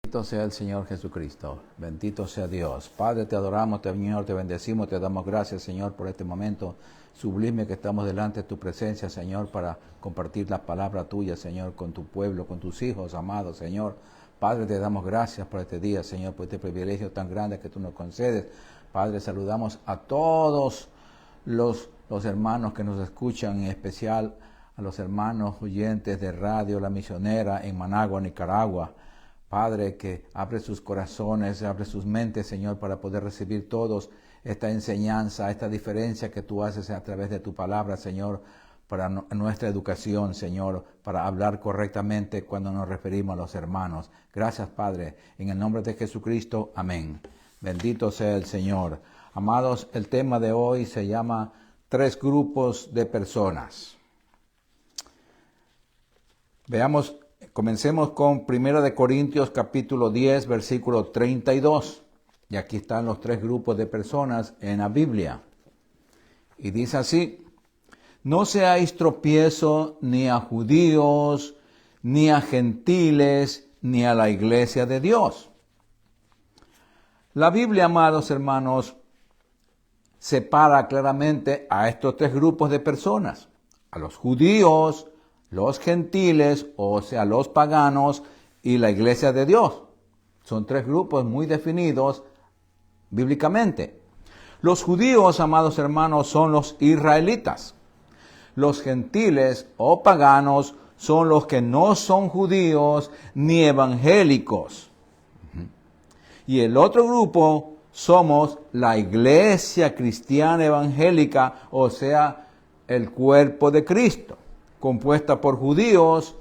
Bendito sea el Señor Jesucristo, bendito sea Dios. Padre, te adoramos, Señor, te bendecimos, te damos gracias, Señor, por este momento sublime que estamos delante de tu presencia, Señor, para compartir la palabra tuya, Señor, con tu pueblo, con tus hijos amados, Señor. Padre, te damos gracias por este día, Señor, por este privilegio tan grande que tú nos concedes. Padre, saludamos a todos los hermanos que nos escuchan, en especial a los hermanos oyentes de Radio La Misionera en Managua, Nicaragua. Padre, que abre sus corazones, abre sus mentes, Señor, para poder recibir todos esta enseñanza, esta diferencia que tú haces a través de tu palabra, Señor, para nuestra educación, Señor, para hablar correctamente cuando nos referimos a los hermanos. Gracias, Padre, en el nombre de Jesucristo, amén. Bendito sea el Señor. Amados, el tema de hoy se llama 3 grupos de personas. Veamos. Comencemos con 1 Corintios capítulo 10, versículo 32. Y aquí están los 3 grupos de personas en la Biblia. Y dice así: no seáis tropiezo ni a judíos, ni a gentiles, ni a la iglesia de Dios. La Biblia, amados hermanos, separa claramente a estos 3 grupos de personas: a los judíos, los gentiles, o sea, los paganos, y la iglesia de Dios. Son 3 grupos muy definidos bíblicamente. Los judíos, amados hermanos, son los israelitas. Los gentiles o paganos son los que no son judíos ni evangélicos. Y el otro grupo somos la iglesia cristiana evangélica, o sea, el cuerpo de Cristo, compuesta por judíos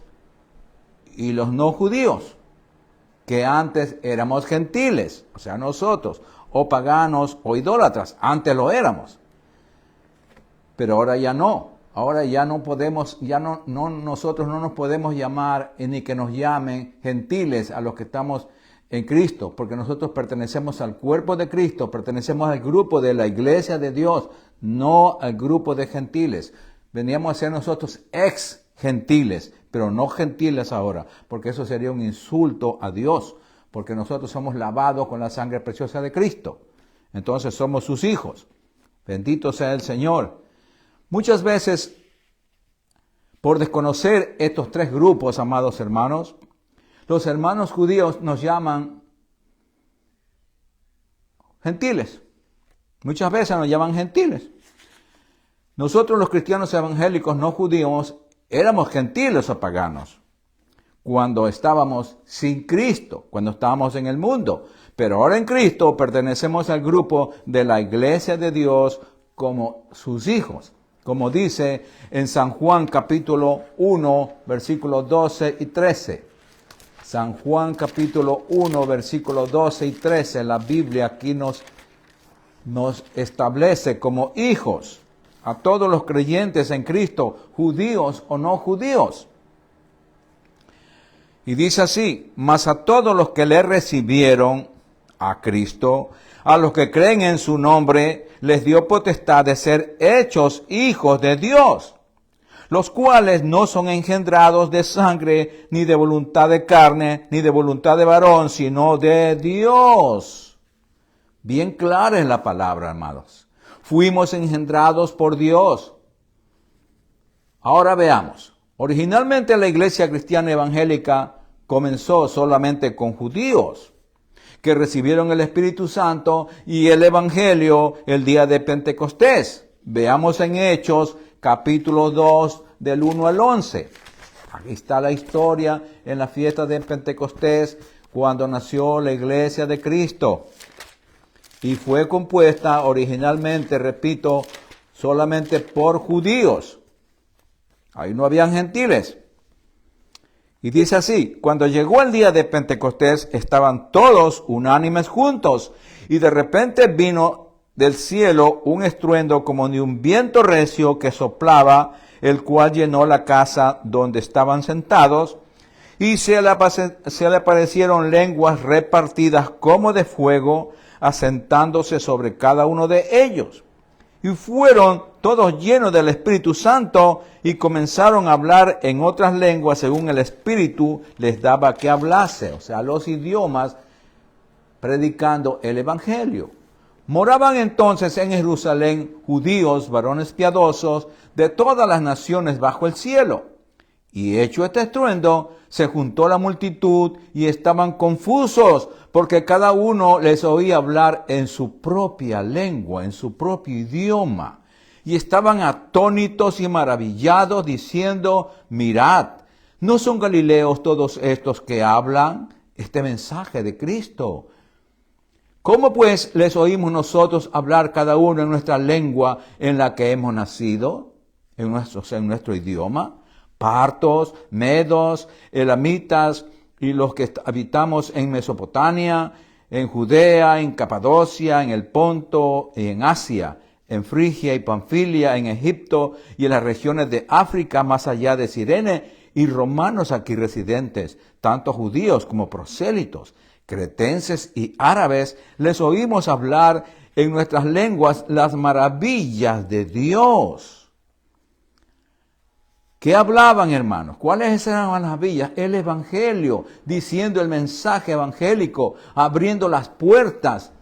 y los no judíos, que antes éramos gentiles, o sea, nosotros, o paganos o idólatras, antes lo éramos. Pero ahora ya no. Ahora ya no podemos, nosotros no nos podemos llamar ni que nos llamen gentiles a los que estamos en Cristo, porque nosotros pertenecemos al cuerpo de Cristo, pertenecemos al grupo de la iglesia de Dios, no al grupo de gentiles. Veníamos a ser nosotros ex gentiles, pero no gentiles ahora, porque eso sería un insulto a Dios, porque nosotros somos lavados con la sangre preciosa de Cristo. Entonces somos sus hijos. Bendito sea el Señor. Muchas veces, por desconocer estos 3 grupos, amados hermanos, los hermanos judíos nos llaman gentiles. Muchas veces nos llaman gentiles. Nosotros los cristianos evangélicos no judíos éramos gentiles o paganos cuando estábamos sin Cristo, cuando estábamos en el mundo. Pero ahora en Cristo pertenecemos al grupo de la iglesia de Dios como sus hijos. Como dice en San Juan capítulo 1, versículos 12 y 13. San Juan capítulo 1, versículos 12 y 13. La Biblia aquí nos establece como hijos a todos los creyentes en Cristo, judíos o no judíos. Y dice así: mas a todos los que le recibieron, a Cristo, a los que creen en su nombre, les dio potestad de ser hechos hijos de Dios, los cuales no son engendrados de sangre, ni de voluntad de carne, ni de voluntad de varón, sino de Dios. Bien clara es la palabra, hermanos. Fuimos engendrados por Dios. Ahora veamos. Originalmente la iglesia cristiana evangélica comenzó solamente con judíos que recibieron el Espíritu Santo y el Evangelio el día de Pentecostés. Veamos en Hechos capítulo 2 del 1 al 11. Aquí está la historia en la fiesta de Pentecostés cuando nació la iglesia de Cristo. Y fue compuesta originalmente, repito, solamente por judíos. Ahí no habían gentiles. Y dice así: cuando llegó el día de Pentecostés, estaban todos unánimes juntos. Y de repente vino del cielo un estruendo como de un viento recio que soplaba, el cual llenó la casa donde estaban sentados. Y se le aparecieron lenguas repartidas como de fuego, asentándose sobre cada uno de ellos. Y fueron todos llenos del Espíritu Santo y comenzaron a hablar en otras lenguas según el Espíritu les daba que hablase. O sea, los idiomas, predicando el Evangelio. Moraban entonces en Jerusalén judíos, varones piadosos, de todas las naciones bajo el cielo. Y hecho este estruendo, se juntó la multitud y estaban confusos, porque cada uno les oía hablar en su propia lengua, en su propio idioma. Y estaban atónitos y maravillados, diciendo, mirad, ¿no son galileos todos estos que hablan este mensaje de Cristo? ¿Cómo pues les oímos nosotros hablar cada uno en nuestra lengua en la que hemos nacido? En nuestro idioma. Partos, medos, elamitas y los que habitamos en Mesopotamia, en Judea, en Capadocia, en el Ponto y en Asia, en Frigia y Panfilia, en Egipto y en las regiones de África más allá de Cirene, y romanos aquí residentes, tanto judíos como prosélitos, cretenses y árabes, les oímos hablar en nuestras lenguas las maravillas de Dios. ¿Qué hablaban, hermanos? ¿Cuáles eran las maravillas? El Evangelio, diciendo el mensaje evangélico, abriendo las puertas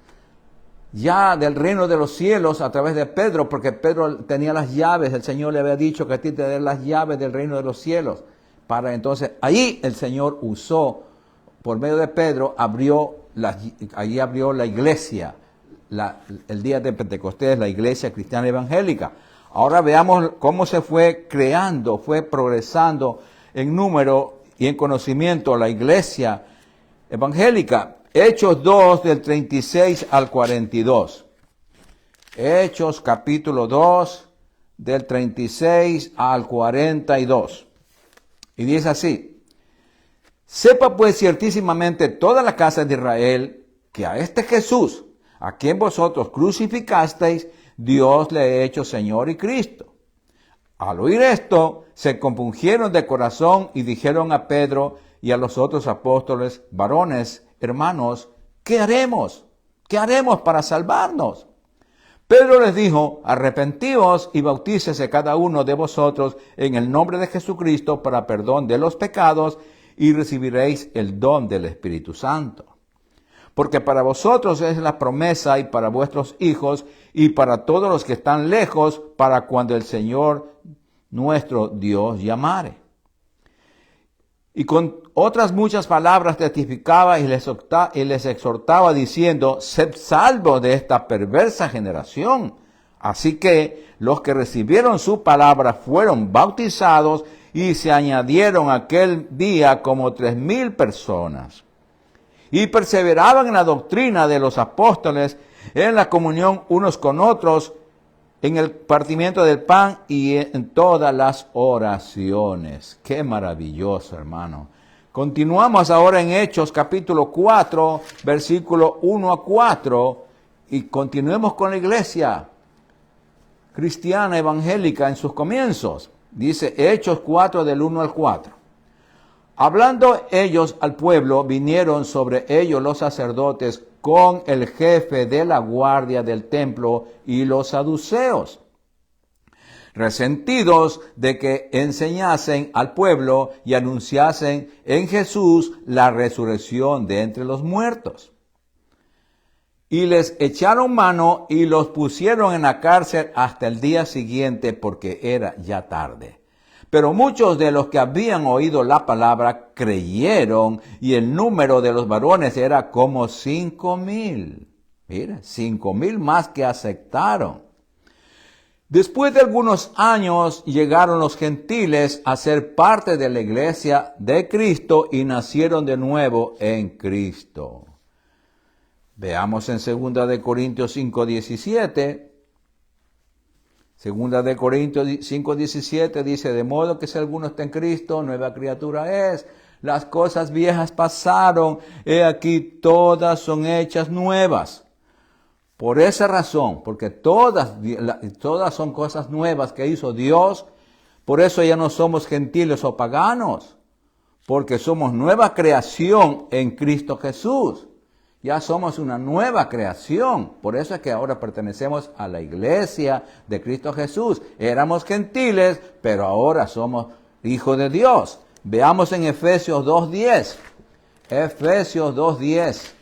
ya del reino de los cielos a través de Pedro, porque Pedro tenía las llaves, el Señor le había dicho que a ti te daré las llaves del reino de los cielos. Para entonces, ahí el Señor usó, por medio de Pedro, ahí abrió la iglesia, el día de Pentecostés, la iglesia cristiana evangélica. Ahora veamos cómo se fue creando, fue progresando en número y en conocimiento la iglesia evangélica. Hechos 2 del 36 al 42. Hechos capítulo 2 del 36 al 42. Y dice así: sepa pues ciertísimamente toda la casa de Israel que a este Jesús, a quien vosotros crucificasteis, Dios le ha hecho Señor y Cristo. Al oír esto, se compungieron de corazón y dijeron a Pedro y a los otros apóstoles, varones, hermanos, ¿qué haremos? ¿Qué haremos para salvarnos? Pedro les dijo, arrepentíos y bautícese cada uno de vosotros en el nombre de Jesucristo para perdón de los pecados y recibiréis el don del Espíritu Santo. Porque para vosotros es la promesa y para vuestros hijos y para todos los que están lejos, para cuando el Señor nuestro Dios llamare. Y con otras muchas palabras testificaba y les exhortaba diciendo, sed salvos de esta perversa generación. Así que los que recibieron su palabra fueron bautizados y se añadieron aquel día como 3,000 personas. Y perseveraban en la doctrina de los apóstoles, en la comunión unos con otros, en el partimiento del pan y en todas las oraciones. ¡Qué maravilloso, hermano! Continuamos ahora en Hechos capítulo 4, versículo 1 a 4, y continuemos con la iglesia cristiana evangélica en sus comienzos. Dice Hechos 4 del 1 al 4. Hablando ellos al pueblo, vinieron sobre ellos los sacerdotes con el jefe de la guardia del templo y los saduceos, resentidos de que enseñasen al pueblo y anunciasen en Jesús la resurrección de entre los muertos. Y les echaron mano y los pusieron en la cárcel hasta el día siguiente, porque era ya tarde. Pero muchos de los que habían oído la palabra creyeron, y el número de los varones era como 5,000. Mira, 5,000 más que aceptaron. Después de algunos años llegaron los gentiles a ser parte de la iglesia de Cristo y nacieron de nuevo en Cristo. Veamos en 2 de Corintios 5:17. 2 de Corintios 5:17 dice, de modo que si alguno está en Cristo, nueva criatura es. Las cosas viejas pasaron, he aquí todas son hechas nuevas. Por esa razón, porque todas son cosas nuevas que hizo Dios, por eso ya no somos gentiles o paganos, porque somos nueva creación en Cristo Jesús. Ya somos una nueva creación. Por eso es que ahora pertenecemos a la iglesia de Cristo Jesús. Éramos gentiles, pero ahora somos hijos de Dios. Veamos en Efesios 2:10. Efesios 2:10.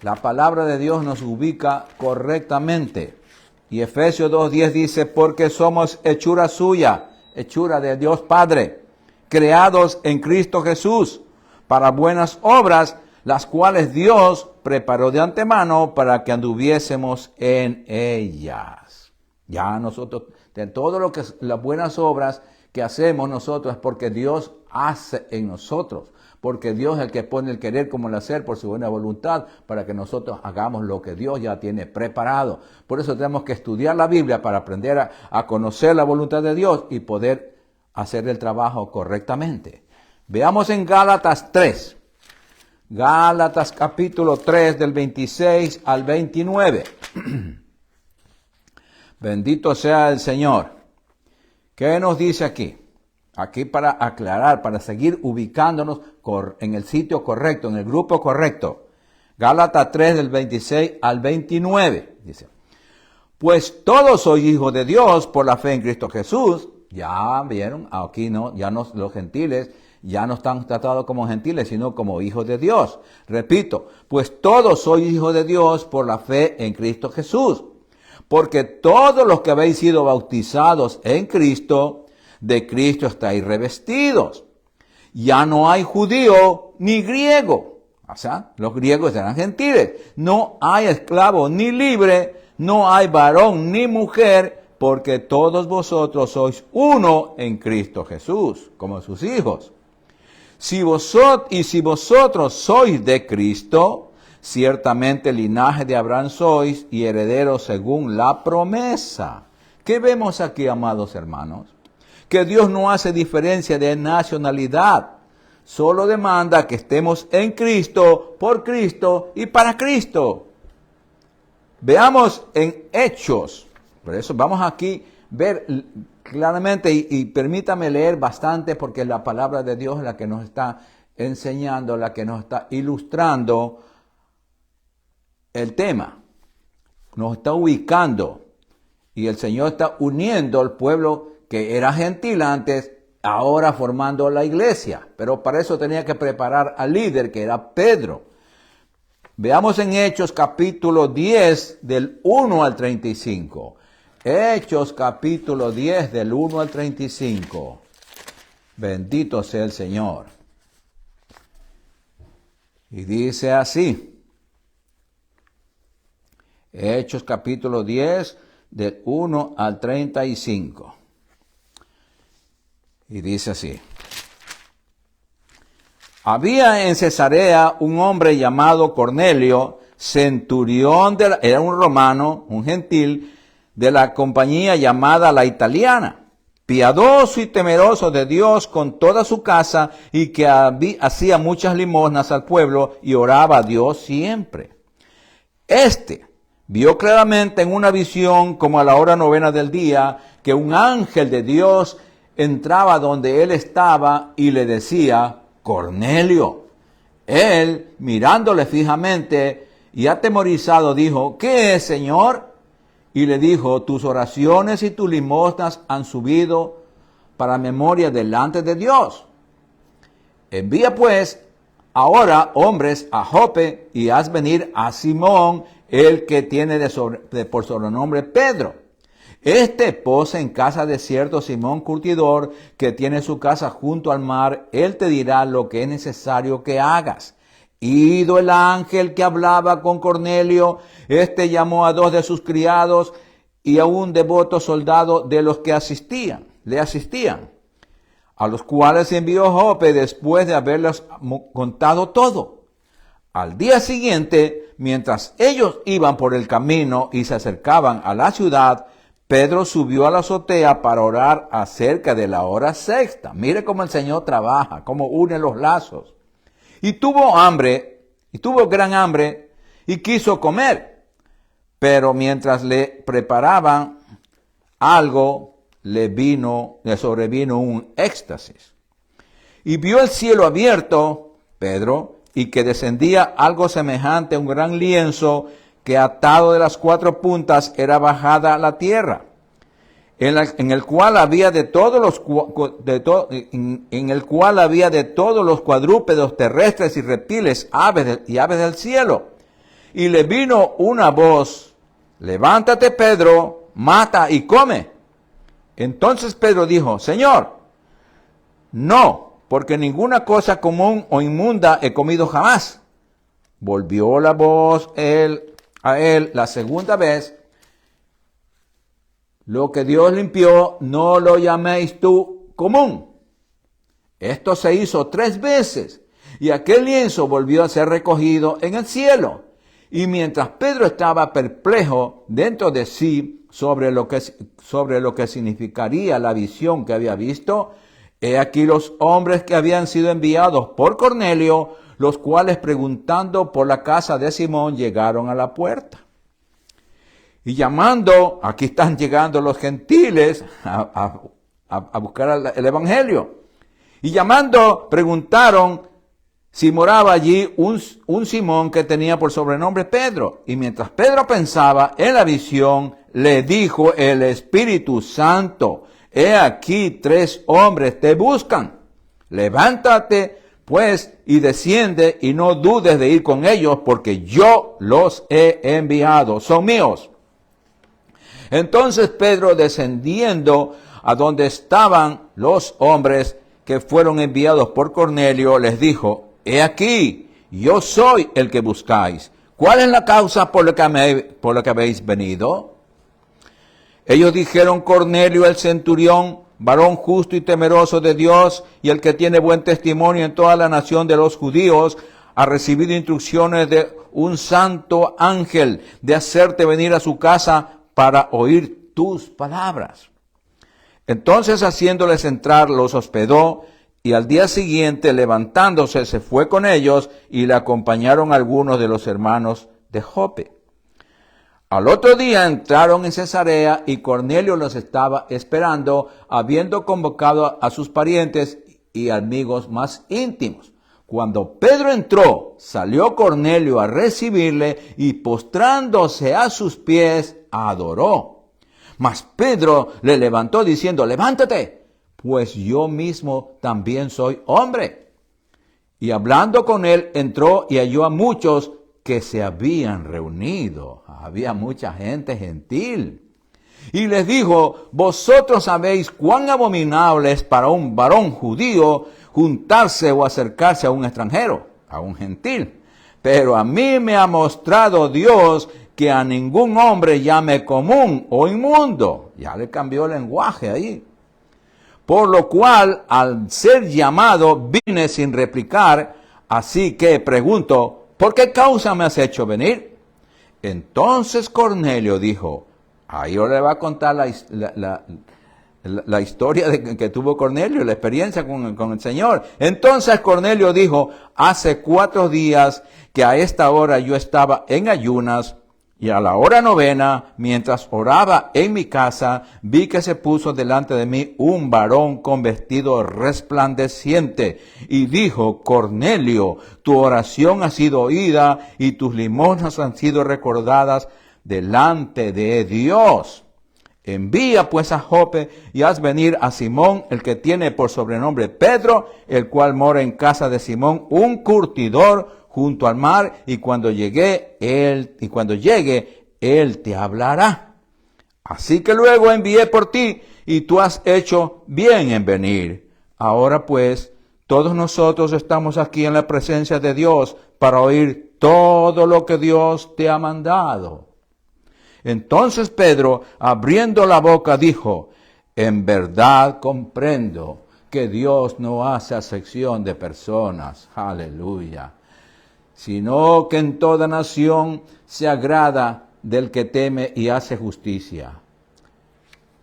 La palabra de Dios nos ubica correctamente. Y Efesios 2:10 dice, porque somos hechura suya, hechura de Dios Padre, creados en Cristo Jesús, para buenas obras, las cuales Dios preparó de antemano para que anduviésemos en ellas. Ya nosotros, de todo lo que las buenas obras que hacemos nosotros es porque Dios hace en nosotros, porque Dios es el que pone el querer como el hacer por su buena voluntad, para que nosotros hagamos lo que Dios ya tiene preparado. Por eso tenemos que estudiar la Biblia para aprender a conocer la voluntad de Dios y poder hacer el trabajo correctamente. Veamos en Gálatas 3. Gálatas capítulo 3 del 26 al 29. Bendito sea el Señor. ¿Qué nos dice aquí? Aquí para aclarar, para seguir ubicándonos en el sitio correcto, en el grupo correcto. Gálatas 3 del 26 al 29. Dice, pues todos sois hijos de Dios por la fe en Cristo Jesús. Ya vieron, aquí no, ya no, los gentiles ya no están tratados como gentiles, sino como hijos de Dios. Repito, pues todos sois hijos de Dios por la fe en Cristo Jesús. Porque todos los que habéis sido bautizados en Cristo, de Cristo estáis revestidos. Ya no hay judío ni griego. O sea, los griegos eran gentiles. No hay esclavo ni libre, no hay varón ni mujer, porque todos vosotros sois uno en Cristo Jesús, como sus hijos. Si vosotros sois de Cristo, ciertamente linaje de Abraham sois y herederos según la promesa. ¿Qué vemos aquí, amados hermanos? Que Dios no hace diferencia de nacionalidad. Solo demanda que estemos en Cristo, por Cristo y para Cristo. Veamos en Hechos. Por eso vamos aquí a ver claramente y permítame leer bastante porque la palabra de Dios es la que nos está enseñando, la que nos está ilustrando el tema. Nos está ubicando y el Señor está uniendo al pueblo que era gentil antes, ahora formando la iglesia. Pero para eso tenía que preparar al líder que era Pedro. Veamos en Hechos capítulo 10 del 1 al 35. Hechos capítulo 10 del 1 al 35. Bendito sea el Señor. Y dice así. Hechos capítulo 10 del 1 al 35. Y dice así. Había en Cesarea un hombre llamado Cornelio, centurión era un romano, un gentil, de la compañía llamada la italiana, piadoso y temeroso de Dios con toda su casa, y que hacía muchas limosnas al pueblo y oraba a Dios siempre. Este vio claramente en una visión, como a la hora 9 del día, que un ángel de Dios entraba donde él estaba y le decía, Cornelio. Él, mirándole fijamente y atemorizado, dijo, ¿qué es, Señor? Y le dijo, tus oraciones y tus limosnas han subido para memoria delante de Dios. Envía pues ahora hombres a Jope y haz venir a Simón, el que tiene por sobrenombre Pedro. Este posa en casa de cierto Simón curtidor, que tiene su casa junto al mar. Él te dirá lo que es necesario que hagas. Ido el ángel que hablaba con Cornelio, este llamó a 2 de sus criados y a un devoto soldado de los que le asistían, a los cuales envió Jope después de haberles contado todo. Al día siguiente, mientras ellos iban por el camino y se acercaban a la ciudad, Pedro subió a la azotea para orar acerca de la hora sexta. Mire cómo el Señor trabaja, cómo une los lazos. Y tuvo gran hambre, y quiso comer. Pero mientras le preparaban algo, le sobrevino un éxtasis. Y vio el cielo abierto, Pedro, y que descendía algo semejante a un gran lienzo que atado de las 4 puntas era bajada a la tierra, en el cual había de todos los cuadrúpedos terrestres y reptiles, aves del cielo. Y le vino una voz: levántate, Pedro, mata y come. Entonces Pedro dijo: Señor, no, porque ninguna cosa común o inmunda he comido jamás. Volvió la voz a él la segunda vez: lo que Dios limpió, no lo llaméis tú común. Esto se hizo 3 veces, y aquel lienzo volvió a ser recogido en el cielo. Y mientras Pedro estaba perplejo dentro de sí sobre lo que significaría la visión que había visto, he aquí los hombres que habían sido enviados por Cornelio, los cuales, preguntando por la casa de Simón, llegaron a la puerta. Y llamando, aquí están llegando los gentiles a buscar el evangelio. Y llamando, preguntaron si moraba allí un Simón que tenía por sobrenombre Pedro. Y mientras Pedro pensaba en la visión, le dijo el Espíritu Santo: he aquí 3 hombres te buscan. Levántate pues y desciende, y no dudes de ir con ellos, porque yo los he enviado, son míos. Entonces Pedro, descendiendo a donde estaban los hombres que fueron enviados por Cornelio, les dijo: he aquí, yo soy el que buscáis. ¿Cuál es la causa por la que habéis venido? Ellos dijeron: Cornelio el centurión, varón justo y temeroso de Dios, y el que tiene buen testimonio en toda la nación de los judíos, ha recibido instrucciones de un santo ángel de hacerte venir a su casa para oír tus palabras. Entonces, haciéndoles entrar, los hospedó, y al día siguiente, levantándose, se fue con ellos, y le acompañaron algunos de los hermanos de Jope. Al otro día entraron en Cesarea, y Cornelio los estaba esperando, habiendo convocado a sus parientes y amigos más íntimos. Cuando Pedro entró, salió Cornelio a recibirle, y postrándose a sus pies, adoró. Mas Pedro le levantó diciendo: levántate, pues yo mismo también soy hombre. Y hablando con él, entró y halló a muchos que se habían reunido. Había mucha gente gentil. Y les dijo: vosotros sabéis cuán abominable es para un varón judío juntarse o acercarse a un extranjero, a un gentil. Pero a mí me ha mostrado Dios que a ningún hombre llame común o inmundo. Ya le cambió el lenguaje ahí. Por lo cual, al ser llamado, vine sin replicar. Así que pregunto: ¿por qué causa me has hecho venir? Entonces Cornelio dijo, ahí yo le va a contar la historia que tuvo Cornelio, la experiencia con el Señor. Entonces Cornelio dijo: hace 4 días que a esta hora yo estaba en ayunas, y a la hora 9, mientras oraba en mi casa, vi que se puso delante de mí un varón con vestido resplandeciente, y dijo: Cornelio, tu oración ha sido oída, y tus limosnas han sido recordadas delante de Dios. Envía pues a Jope y haz venir a Simón, el que tiene por sobrenombre Pedro, el cual mora en casa de Simón, un curtidor junto al mar, y cuando llegue, él te hablará. Así que luego envié por ti, y tú has hecho bien en venir. Ahora pues, todos nosotros estamos aquí en la presencia de Dios para oír todo lo que Dios te ha mandado. Entonces Pedro, abriendo la boca, dijo: en verdad comprendo que Dios no hace acepción de personas. Aleluya. Sino que en toda nación se agrada del que teme y hace justicia.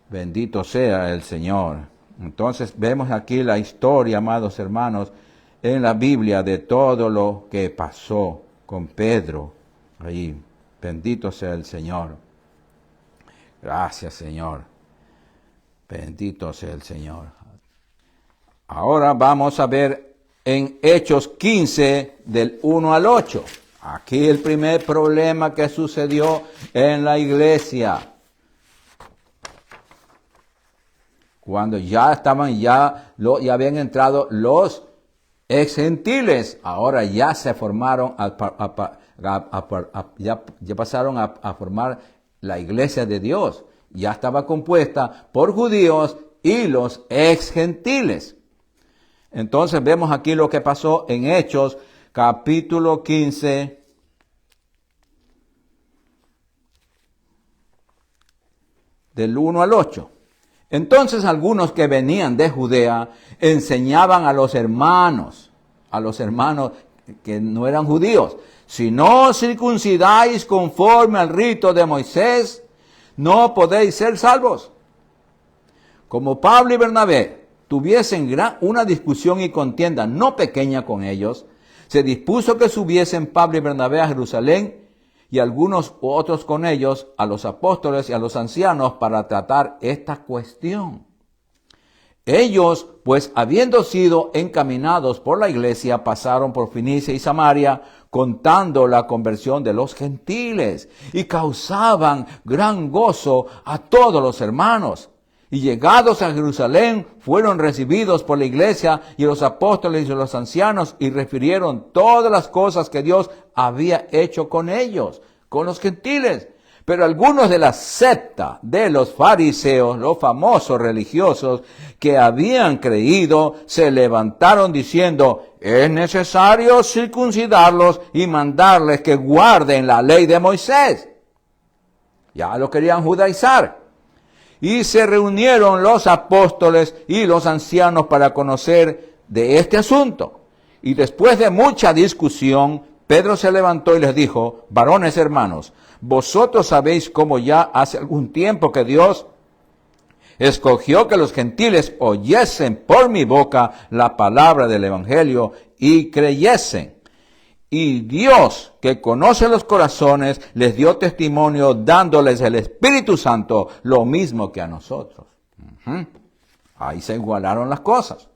Bendito sea el Señor. Entonces vemos aquí la historia, amados hermanos, en la Biblia de todo lo que pasó con Pedro. Ahí, bendito sea el Señor. Gracias, Señor. Bendito sea el Señor. Ahora vamos a ver en Hechos 15, del 1 al 8. Aquí el primer problema que sucedió en la iglesia. Cuando ya estaban, ya habían entrado los ex gentiles, ahora ya se formaron, ya pasaron a formar la iglesia de Dios. Ya estaba compuesta por judíos y los ex gentiles. Entonces vemos aquí lo que pasó en Hechos, capítulo 15, del 1 al 8. Entonces algunos que venían de Judea enseñaban a los hermanos que no eran judíos: si no circuncidáis conforme al rito de Moisés, no podéis ser salvos. Como Pablo y Bernabé tuviesen una discusión y contienda no pequeña con ellos, se dispuso que subiesen Pablo y Bernabé a Jerusalén, y algunos otros con ellos, a los apóstoles y a los ancianos, para tratar esta cuestión. Ellos, pues, habiendo sido encaminados por la iglesia, pasaron por Fenicia y Samaria, contando la conversión de los gentiles, y causaban gran gozo a todos los hermanos. Y llegados a Jerusalén, fueron recibidos por la iglesia y los apóstoles y los ancianos, y refirieron todas las cosas que Dios había hecho con ellos, con los gentiles. Pero algunos de la secta de los fariseos, los famosos religiosos que habían creído, se levantaron diciendo: es necesario circuncidarlos y mandarles que guarden la ley de Moisés. Ya lo querían judaizar. Y se reunieron los apóstoles y los ancianos para conocer de este asunto. Y después de mucha discusión, Pedro se levantó y les dijo: varones hermanos, vosotros sabéis cómo ya hace algún tiempo que Dios escogió que los gentiles oyesen por mi boca la palabra del evangelio y creyesen. Y Dios, que conoce los corazones, les dio testimonio dándoles el Espíritu Santo, lo mismo que a nosotros. Ahí se igualaron las cosas.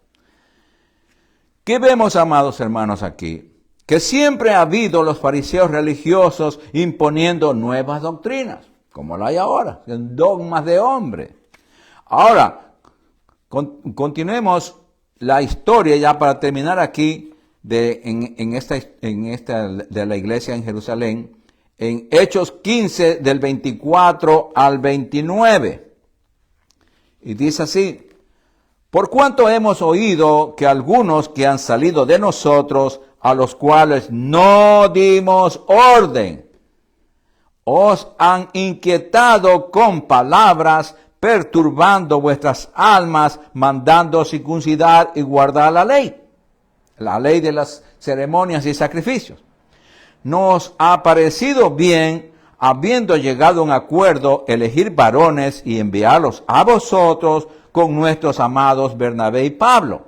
¿Qué vemos, amados hermanos, aquí? Que siempre ha habido los fariseos religiosos imponiendo nuevas doctrinas, como la hay ahora, dogmas de hombre. Ahora, continuemos la historia ya para terminar aquí en esta de la iglesia en Jerusalén, en Hechos 15 del 24 al 29. Y dice así: por cuanto hemos oído que algunos que han salido de nosotros, a los cuales no dimos orden, os han inquietado con palabras, perturbando vuestras almas, mandando circuncidar y guardar la ley de las ceremonias y sacrificios. Nos ha parecido bien, habiendo llegado a un acuerdo, elegir varones y enviarlos a vosotros con nuestros amados Bernabé y Pablo,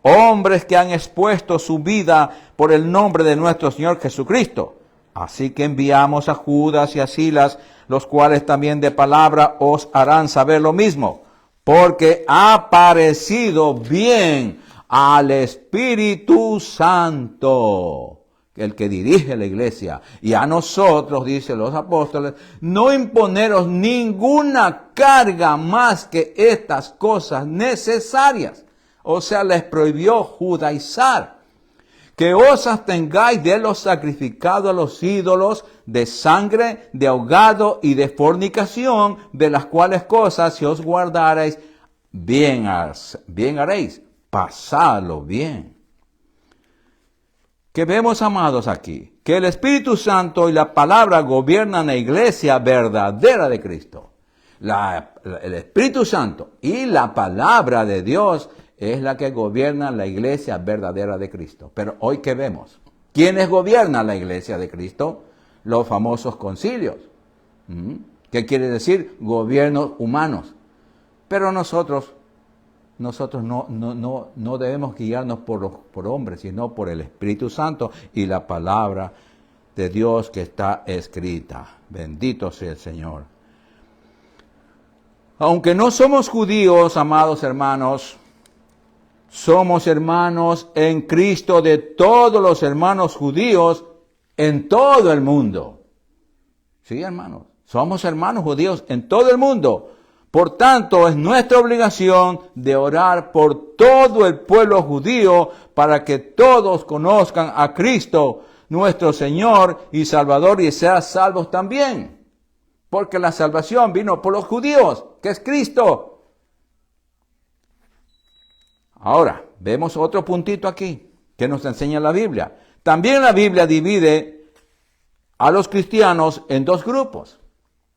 hombres que han expuesto su vida por el nombre de nuestro Señor Jesucristo. Así que enviamos a Judas y a Silas, los cuales también de palabra os harán saber lo mismo, porque ha parecido bien al Espíritu Santo, el que dirige la iglesia, y a nosotros, dicen los apóstoles, no imponeros ninguna carga más que estas cosas necesarias. O sea, les prohibió judaizar, que os abstengáis de los sacrificados a los ídolos, de sangre, de ahogado y de fornicación, de las cuales cosas, si os guardareis, bien haréis. Pasadlo bien. ¿Qué vemos, amados, aquí? Que el Espíritu Santo y la palabra gobiernan la iglesia verdadera de Cristo. El Espíritu Santo y la palabra de Dios es la que gobierna la iglesia verdadera de Cristo. Pero hoy, ¿qué vemos? ¿Quiénes gobiernan la iglesia de Cristo? Los famosos concilios. ¿Qué quiere decir? Gobiernos humanos. Pero nosotros no debemos guiarnos por hombres, sino por el Espíritu Santo y la palabra de Dios que está escrita. Bendito sea el Señor. Aunque no somos judíos, amados hermanos, somos hermanos en Cristo de todos los hermanos judíos en todo el mundo. Sí, hermanos, somos hermanos judíos en todo el mundo. Por tanto, es nuestra obligación de orar por todo el pueblo judío para que todos conozcan a Cristo, nuestro Señor y Salvador, y sean salvos también. Porque la salvación vino por los judíos, que es Cristo. Ahora, vemos otro puntito aquí que nos enseña la Biblia. También la Biblia divide a los cristianos en dos grupos.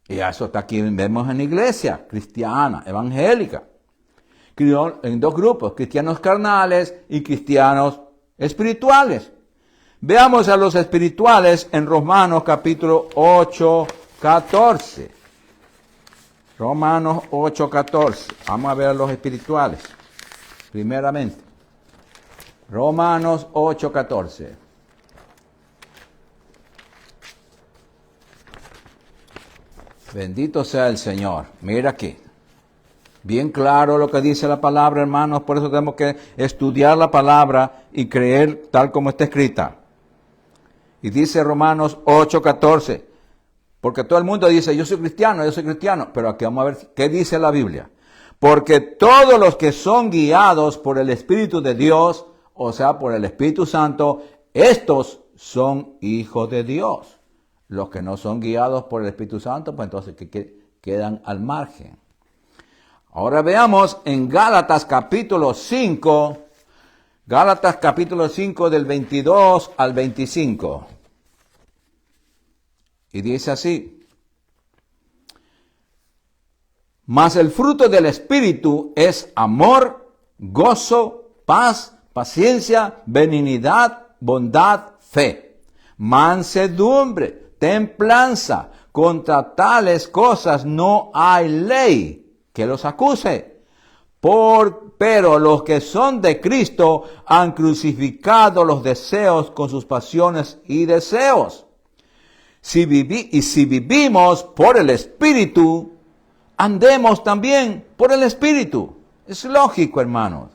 Y eso está aquí, vemos en la iglesia cristiana, evangélica. En dos grupos, cristianos carnales y cristianos espirituales. Veamos a los espirituales en Romanos capítulo 8, 14. Romanos 8, 14. Vamos a ver a los espirituales, primeramente. Romanos 8, 14. Bendito sea el Señor. Mira aquí. Bien claro lo que dice la palabra, hermanos. Por eso tenemos que estudiar la palabra y creer tal como está escrita. Y dice Romanos 8:14. Porque todo el mundo dice, yo soy cristiano. Pero aquí vamos a ver qué dice la Biblia. Porque todos los que son guiados por el Espíritu de Dios, o sea, por el Espíritu Santo, estos son hijos de Dios. Los que no son guiados por el Espíritu Santo, pues entonces quedan al margen. Ahora veamos en Gálatas capítulo 5, Gálatas capítulo 5 del 22 al 25. Y dice así: mas el fruto del Espíritu es amor, gozo, paz, paciencia, benignidad, bondad, fe, mansedumbre, templanza. Contra tales cosas no hay ley que los acuse. Pero los que son de Cristo han crucificado los deseos con sus pasiones y deseos. Si vivimos por el Espíritu, andemos también por el Espíritu. Es lógico, hermanos.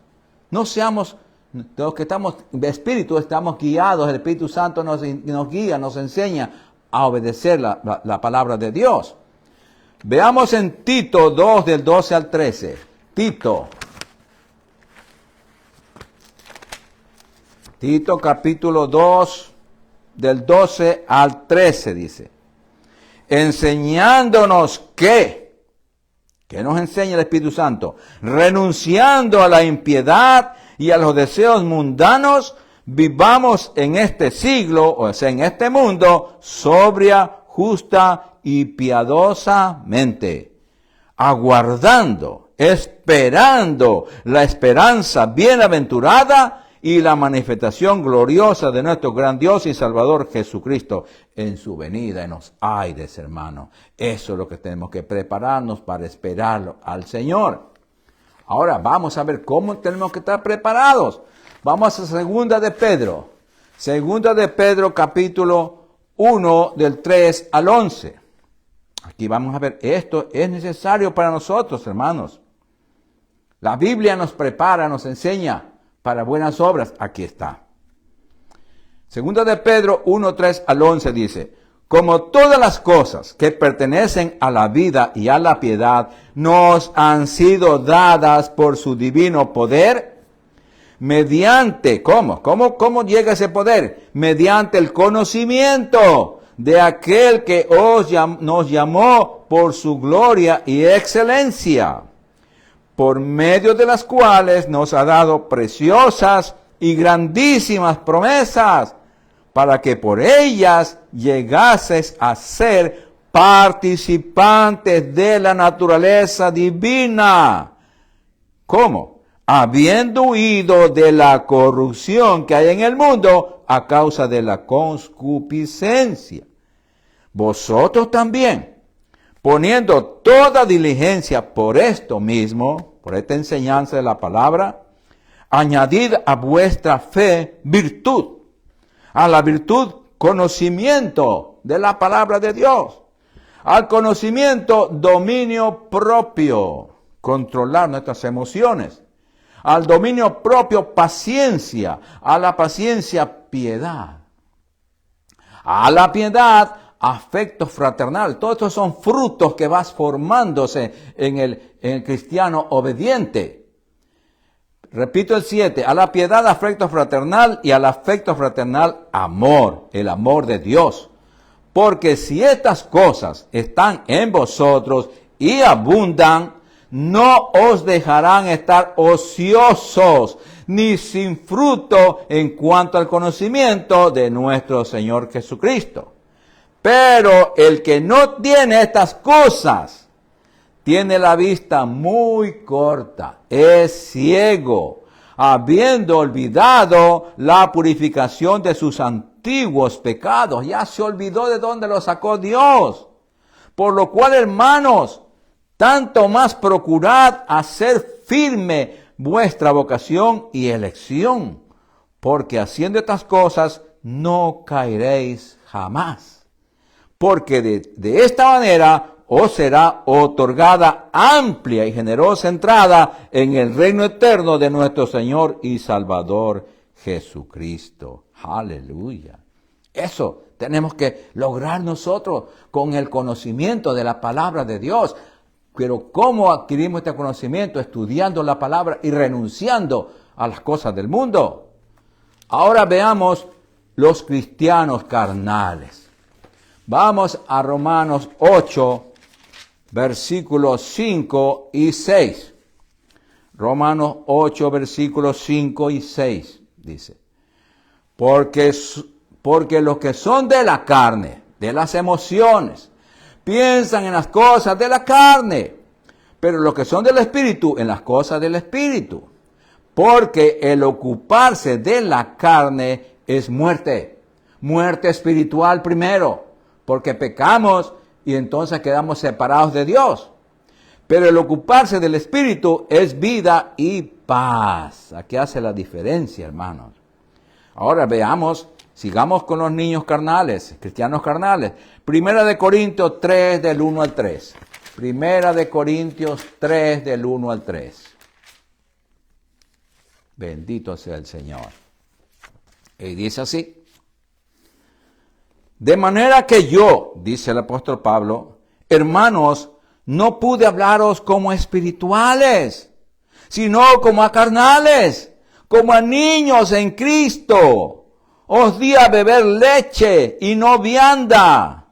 No seamos, los que estamos de Espíritu, estamos guiados. El Espíritu Santo nos guía, nos enseña a obedecer la palabra de Dios. Veamos en Tito 2 del 12 al 13. Tito capítulo 2 del 12 al 13 dice: enseñándonos ¿qué nos enseña el Espíritu Santo? Renunciando a la impiedad y a los deseos mundanos, vivamos en este siglo, o sea, en este mundo, sobria, justa y piadosamente, aguardando, esperando la esperanza bienaventurada y la manifestación gloriosa de nuestro gran Dios y Salvador Jesucristo en su venida en los aires, hermano. Eso es lo que tenemos que prepararnos para esperarlo al Señor. Ahora vamos a ver cómo tenemos que estar preparados. Vamos a Segunda de Pedro. Segunda de Pedro capítulo 1 del 3 al 11. Aquí vamos a ver, esto es necesario para nosotros, hermanos. La Biblia nos prepara, nos enseña para buenas obras. Aquí está. Segunda de Pedro 1, 3 al 11 dice: como todas las cosas que pertenecen a la vida y a la piedad nos han sido dadas por su divino poder, mediante, ¿cómo llega ese poder? Mediante el conocimiento de aquel que nos llamó por su gloria y excelencia, por medio de las cuales nos ha dado preciosas y grandísimas promesas, para que por ellas llegases a ser participantes de la naturaleza divina. ¿Cómo? Habiendo huido de la corrupción que hay en el mundo a causa de la concupiscencia. Vosotros también, poniendo toda diligencia por esto mismo, por esta enseñanza de la palabra, añadid a vuestra fe virtud, a la virtud conocimiento de la palabra de Dios, al conocimiento dominio propio, controlar nuestras emociones, Al dominio propio, paciencia. A la paciencia, piedad. A la piedad, afecto fraternal. Todos estos son frutos que vas formándose en el cristiano obediente. Repito el 7. A la piedad, afecto fraternal, y al afecto fraternal, amor. El amor de Dios. Porque si estas cosas están en vosotros y abundan, no os dejarán estar ociosos, ni sin fruto en cuanto al conocimiento de nuestro Señor Jesucristo. Pero el que no tiene estas cosas, tiene la vista muy corta, es ciego, habiendo olvidado la purificación de sus antiguos pecados. Ya se olvidó de dónde lo sacó Dios. Por lo cual, hermanos, tanto más procurad hacer firme vuestra vocación y elección, porque haciendo estas cosas no caeréis jamás. Porque de esta manera os será otorgada amplia y generosa entrada en el reino eterno de nuestro Señor y Salvador Jesucristo. Aleluya. Eso tenemos que lograr nosotros con el conocimiento de la palabra de Dios. Pero ¿cómo adquirimos este conocimiento? Estudiando la palabra y renunciando a las cosas del mundo. Ahora veamos los cristianos carnales. Vamos a Romanos 8, versículos 5 y 6. Romanos 8, versículos 5 y 6 dice: Porque los que son de la carne, de las emociones, piensan en las cosas de la carne, pero los que son del Espíritu, en las cosas del Espíritu. Porque el ocuparse de la carne es muerte, muerte espiritual primero, porque pecamos y entonces quedamos separados de Dios. Pero el ocuparse del Espíritu es vida y paz. Aquí hace la diferencia, hermanos. Ahora veamos, sigamos con los niños carnales, cristianos carnales. Primera de Corintios 3, del 1 al 3. Primera de Corintios 3, del 1 al 3. Bendito sea el Señor. Y dice así: De manera que yo, dice el apóstol Pablo, hermanos, no pude hablaros como espirituales, sino como a carnales, como a niños en Cristo. Os di a beber leche y no vianda,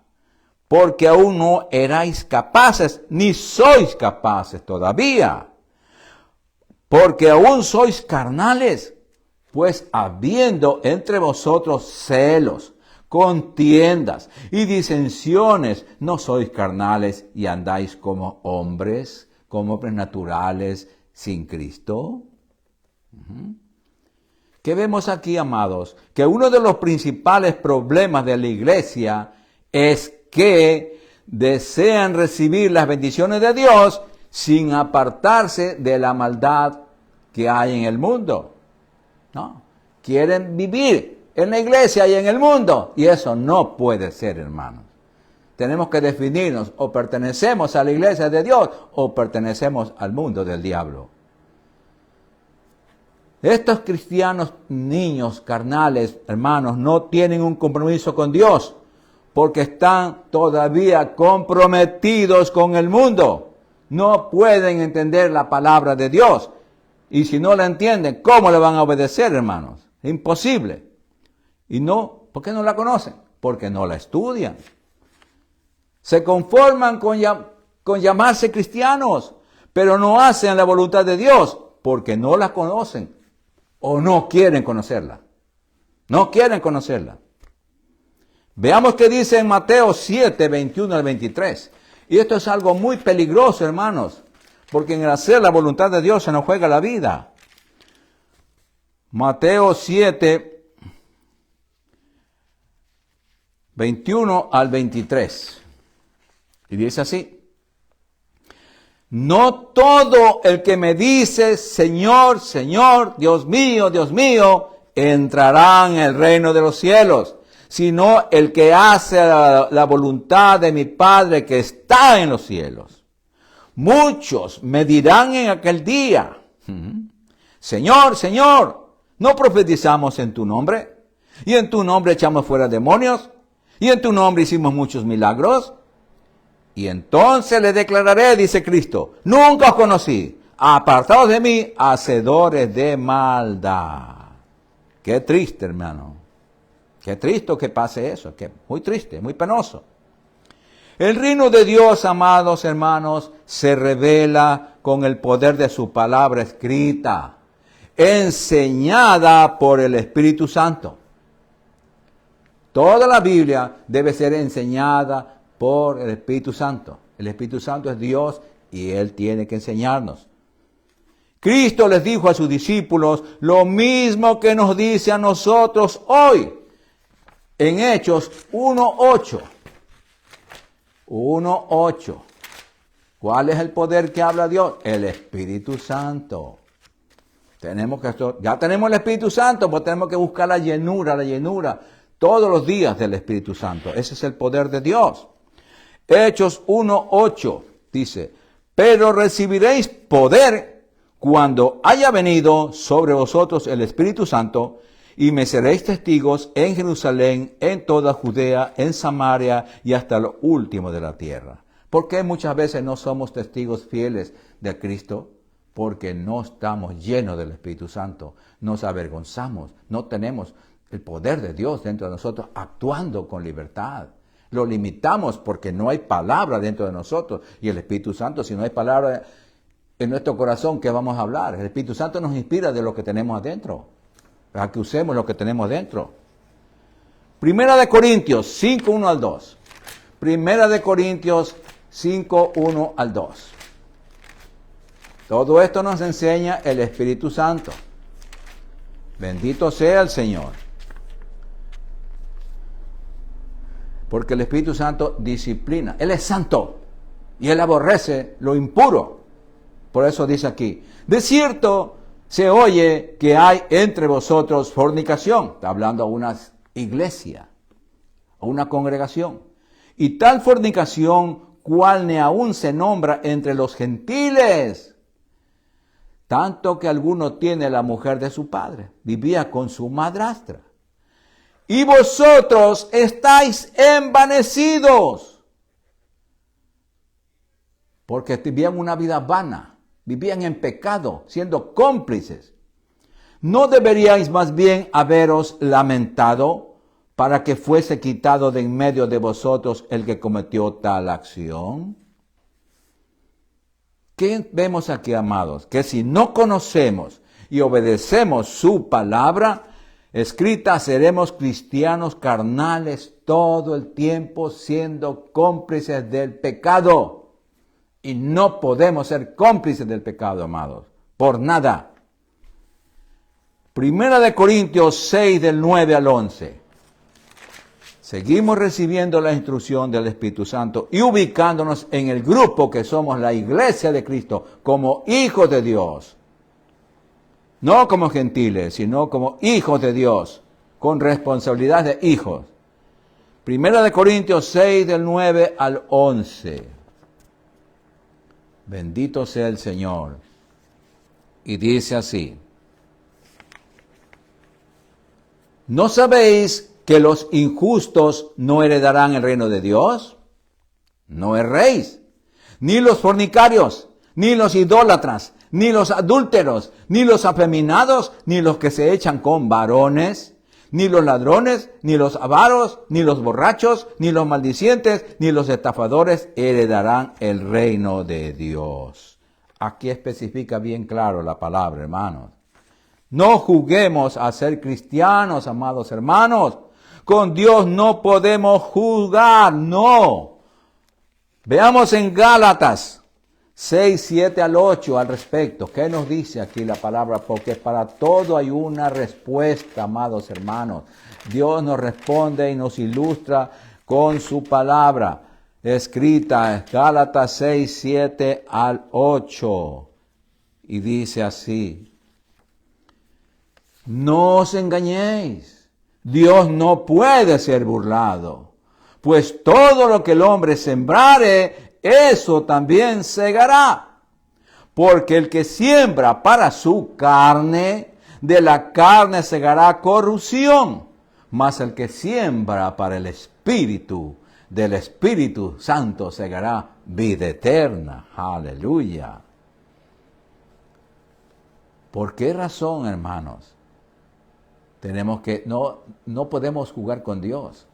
porque aún no erais capaces, ni sois capaces todavía, porque aún sois carnales, pues habiendo entre vosotros celos, contiendas y disensiones, no sois carnales y andáis como hombres naturales sin Cristo. ¿Qué vemos aquí, amados? Que uno de los principales problemas de la iglesia es que desean recibir las bendiciones de Dios sin apartarse de la maldad que hay en el mundo. ¿No? Quieren vivir en la iglesia y en el mundo, y eso no puede ser, hermanos. Tenemos que definirnos: o pertenecemos a la iglesia de Dios o pertenecemos al mundo del diablo. Estos cristianos niños carnales, hermanos, no tienen un compromiso con Dios porque están todavía comprometidos con el mundo. No pueden entender la palabra de Dios. Y si no la entienden, ¿cómo le van a obedecer, hermanos? Es imposible. Y no, ¿por qué no la conocen? Porque no la estudian. Se conforman con llamarse cristianos, pero no hacen la voluntad de Dios porque no la conocen o no quieren conocerla. No quieren conocerla. Veamos qué dice en Mateo 7, 21 al 23. Y esto es algo muy peligroso, hermanos, porque en el hacer la voluntad de Dios se nos juega la vida. Mateo 7, 21 al 23. Y dice así: No todo el que me dice, Señor, Señor, Dios mío, entrará en el reino de los cielos, sino el que hace la voluntad de mi Padre que está en los cielos. Muchos me dirán en aquel día: Señor, Señor, ¿no profetizamos en tu nombre? ¿Y en tu nombre echamos fuera demonios? ¿Y en tu nombre hicimos muchos milagros? Y entonces le declararé, dice Cristo, nunca os conocí, apartados de mí, hacedores de maldad. Qué triste, hermano. Qué triste que pase eso, muy triste, muy penoso. El reino de Dios, amados hermanos, se revela con el poder de su palabra escrita, enseñada por el Espíritu Santo. Toda la Biblia debe ser enseñada por el Espíritu Santo. El Espíritu Santo es Dios y Él tiene que enseñarnos. Cristo les dijo a sus discípulos lo mismo que nos dice a nosotros hoy. En Hechos 1:8. 1:8. ¿Cuál es el poder que habla Dios? El Espíritu Santo. Ya tenemos el Espíritu Santo, pues tenemos que buscar la llenura todos los días del Espíritu Santo. Ese es el poder de Dios. Hechos 1:8 dice, pero recibiréis poder cuando haya venido sobre vosotros el Espíritu Santo, y me seréis testigos en Jerusalén, en toda Judea, en Samaria y hasta lo último de la tierra. ¿Por qué muchas veces no somos testigos fieles de Cristo? Porque no estamos llenos del Espíritu Santo, nos avergonzamos, no tenemos el poder de Dios dentro de nosotros actuando con libertad. Lo limitamos porque no hay palabra dentro de nosotros. Y el Espíritu Santo, si no hay palabra en nuestro corazón, ¿qué vamos a hablar? El Espíritu Santo nos inspira de lo que tenemos adentro, para que usemos lo que tenemos dentro. Primera de Corintios 5:1 al 2. Primera de Corintios 5:1 al 2. Todo esto nos enseña el Espíritu Santo. Bendito sea el Señor. Porque el Espíritu Santo disciplina. Él es santo y Él aborrece lo impuro. Por eso dice aquí, de cierto se oye que hay entre vosotros fornicación. Está hablando a una iglesia, a una congregación. Y tal fornicación, cual ni aún se nombra entre los gentiles. Tanto que alguno tiene la mujer de su padre, vivía con su madrastra. Y vosotros estáis envanecidos, porque vivían una vida vana, vivían en pecado, siendo cómplices. ¿No deberíais más bien haberos lamentado para que fuese quitado de en medio de vosotros el que cometió tal acción? ¿Qué vemos aquí, amados? Que si no conocemos y obedecemos su palabra escrita, seremos cristianos carnales todo el tiempo, siendo cómplices del pecado. Y no podemos ser cómplices del pecado, amados, por nada. Primera de Corintios 6, del 9 al 11. Seguimos recibiendo la instrucción del Espíritu Santo y ubicándonos en el grupo que somos la iglesia de Cristo, como hijos de Dios. No como gentiles, sino como hijos de Dios, con responsabilidad de hijos. Primera de Corintios 6, del 9 al 11. Bendito sea el Señor. Y dice así. ¿No sabéis que los injustos no heredarán el reino de Dios? No erréis, ni los fornicarios, ni los idólatras, ni los adúlteros, ni los afeminados, ni los que se echan con varones, ni los ladrones, ni los avaros, ni los borrachos, ni los maldicientes, ni los estafadores heredarán el reino de Dios. Aquí especifica bien claro la palabra, hermanos. No juguemos a ser cristianos, amados hermanos. Con Dios no podemos jugar, no. Veamos en Gálatas 6, 7 al 8 al respecto. ¿Qué nos dice aquí la palabra? Porque para todo hay una respuesta, amados hermanos. Dios nos responde y nos ilustra con su palabra escrita. Gálatas 6, 7 al 8. Y dice así. No os engañéis, Dios no puede ser burlado, pues todo lo que el hombre sembrare, eso también segará. Porque el que siembra para su carne, de la carne segará corrupción. Mas el que siembra para el Espíritu, del Espíritu Santo segará vida eterna. Aleluya. ¿Por qué razón, hermanos? Tenemos que, no podemos jugar con Dios.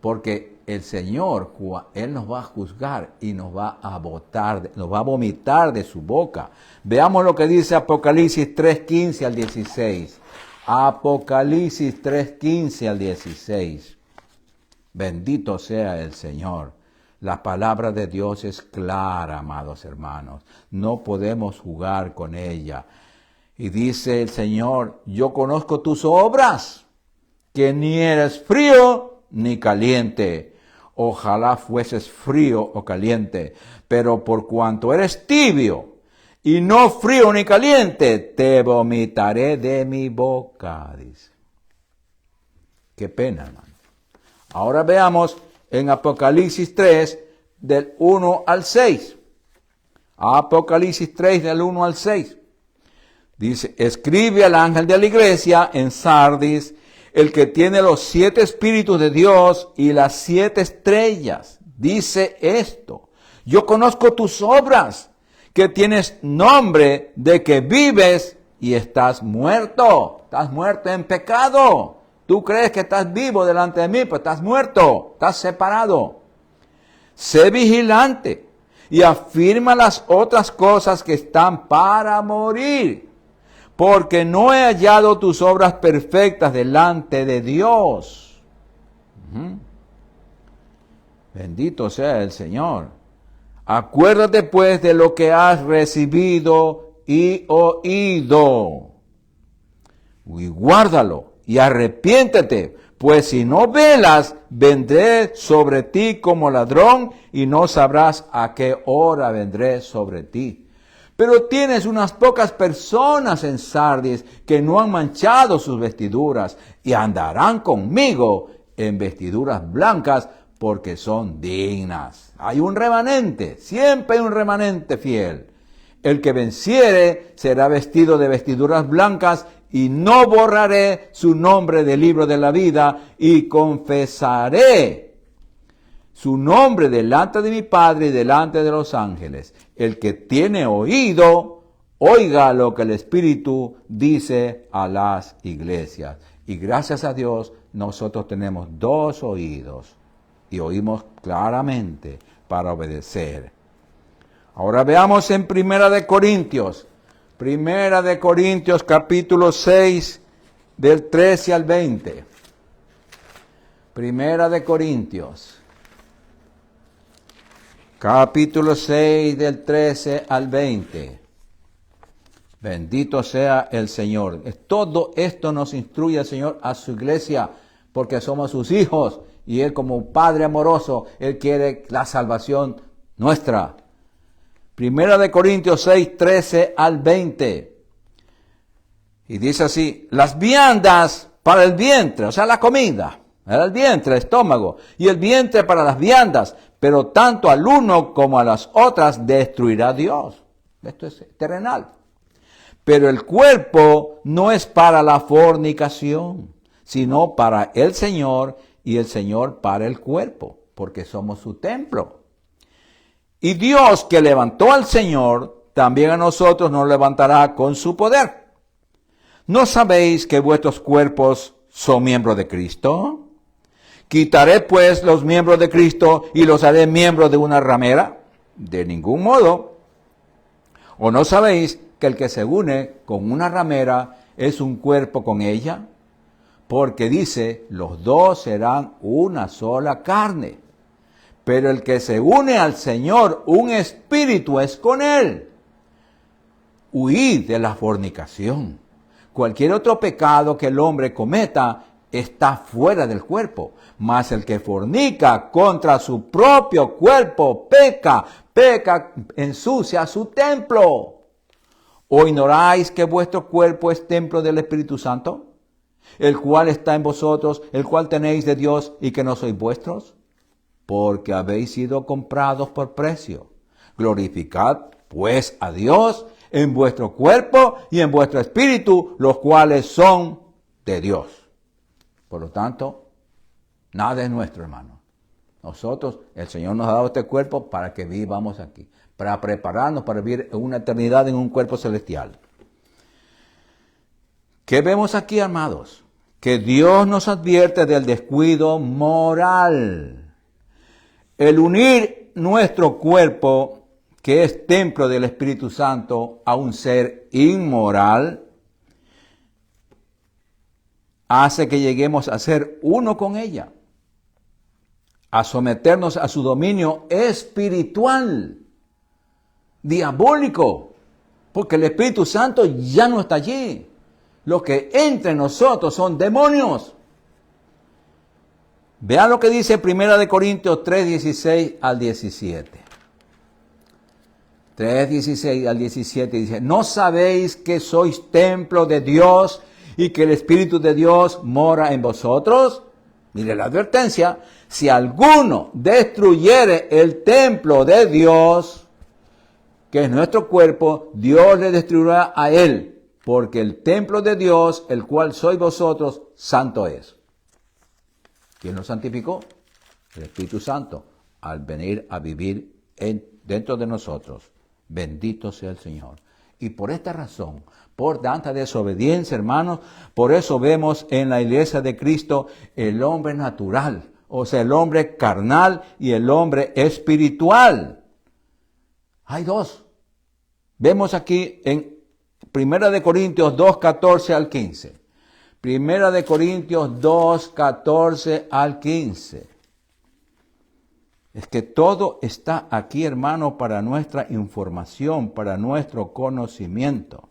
Porque el Señor, Él nos va a juzgar y nos va a vomitar de su boca. Veamos lo que dice Apocalipsis 3:15 al 16. Apocalipsis 3:15 al 16. Bendito sea el Señor. La palabra de Dios es clara, amados hermanos. No podemos jugar con ella. Y dice el Señor, yo conozco tus obras, que ni eres frío ni caliente. Ojalá fueses frío o caliente, pero por cuanto eres tibio y no frío ni caliente, te vomitaré de mi boca, dice. Qué pena, hermano. Ahora veamos en Apocalipsis 3, del 1 al 6. Apocalipsis 3, del 1 al 6. Dice, escribe al ángel de la iglesia en Sardis, el que tiene los 7 espíritus de Dios y las 7 estrellas. Dice esto, yo conozco tus obras, que tienes nombre de que vives y estás muerto. Estás muerto en pecado. Tú crees que estás vivo delante de mí, pero estás muerto, estás separado. Sé vigilante y afirma las otras cosas que están para morir, porque no he hallado tus obras perfectas delante de Dios. Bendito sea el Señor. Acuérdate pues de lo que has recibido y oído, y guárdalo, y arrepiéntete, pues si no velas, vendré sobre ti como ladrón, y no sabrás a qué hora vendré sobre ti. Pero tienes unas pocas personas en Sardis que no han manchado sus vestiduras, y andarán conmigo en vestiduras blancas, porque son dignas. Hay un remanente, siempre hay un remanente fiel. El que venciere será vestido de vestiduras blancas, y no borraré su nombre del libro de la vida, y confesaré su nombre delante de mi Padre y delante de los ángeles. El que tiene oído, oiga lo que el Espíritu dice a las iglesias. Y gracias a Dios, nosotros tenemos 2 oídos y oímos claramente para obedecer. Ahora veamos en Primera de Corintios capítulo 6, del 13 al 20. Primera de Corintios, capítulo 6, del 13 al 20. Bendito sea el Señor. Todo esto nos instruye el Señor a su iglesia, porque somos sus hijos, y Él como un Padre amoroso, Él quiere la salvación nuestra. Primera de Corintios 6, 13 al 20. Y dice así, las viandas para el vientre, o sea, la comida, era el vientre, el estómago, y el vientre para las viandas, pero tanto al uno como a las otras destruirá Dios. Esto es terrenal. Pero el cuerpo no es para la fornicación, sino para el Señor, y el Señor para el cuerpo, porque somos su templo. Y Dios, que levantó al Señor, también a nosotros nos levantará con su poder. ¿No sabéis que vuestros cuerpos son miembros de Cristo? ¿Quitaré pues los miembros de Cristo y los haré miembros de una ramera? De ningún modo. ¿O no sabéis que el que se une con una ramera es un cuerpo con ella? Porque dice, los 2 serán una sola carne. Pero el que se une al Señor, un espíritu es con Él. Huid de la fornicación. Cualquier otro pecado que el hombre cometa está fuera del cuerpo. Mas el que fornica contra su propio cuerpo peca, ensucia su templo. ¿O ignoráis que vuestro cuerpo es templo del Espíritu Santo, el cual está en vosotros, el cual tenéis de Dios y que no sois vuestros? Porque habéis sido comprados por precio. Glorificad pues a Dios en vuestro cuerpo y en vuestro espíritu, los cuales son de Dios. Por lo tanto, nada es nuestro, hermano. Nosotros, el Señor nos ha dado este cuerpo para que vivamos aquí, para prepararnos para vivir una eternidad en un cuerpo celestial. ¿Qué vemos aquí, amados? Que Dios nos advierte del descuido moral. El unir nuestro cuerpo, que es templo del Espíritu Santo, a un ser inmoral, hace que lleguemos a ser uno con ella, a someternos a su dominio espiritual, diabólico, porque el Espíritu Santo ya no está allí. Lo que entra en nosotros son demonios. Vean lo que dice 1 Corintios 3, 16 al 17. 3, 16 al 17 dice, ¿no sabéis que sois templo de Dios y que el Espíritu de Dios mora en vosotros? Mire la advertencia, si alguno destruyere el templo de Dios, que es nuestro cuerpo, Dios le destruirá a él. Porque el templo de Dios, el cual sois vosotros, santo es. ¿Quién lo santificó? El Espíritu Santo, al venir a vivir dentro de nosotros. Bendito sea el Señor. Y por esta razón, por tanta desobediencia, hermanos, por eso vemos en la iglesia de Cristo el hombre natural, o sea, el hombre carnal y el hombre espiritual. Hay dos. Vemos aquí en 1 Corintios 2, 14 al 15. 1 Corintios 2, 14 al 15. Es que todo está aquí, hermano, para nuestra información, para nuestro conocimiento.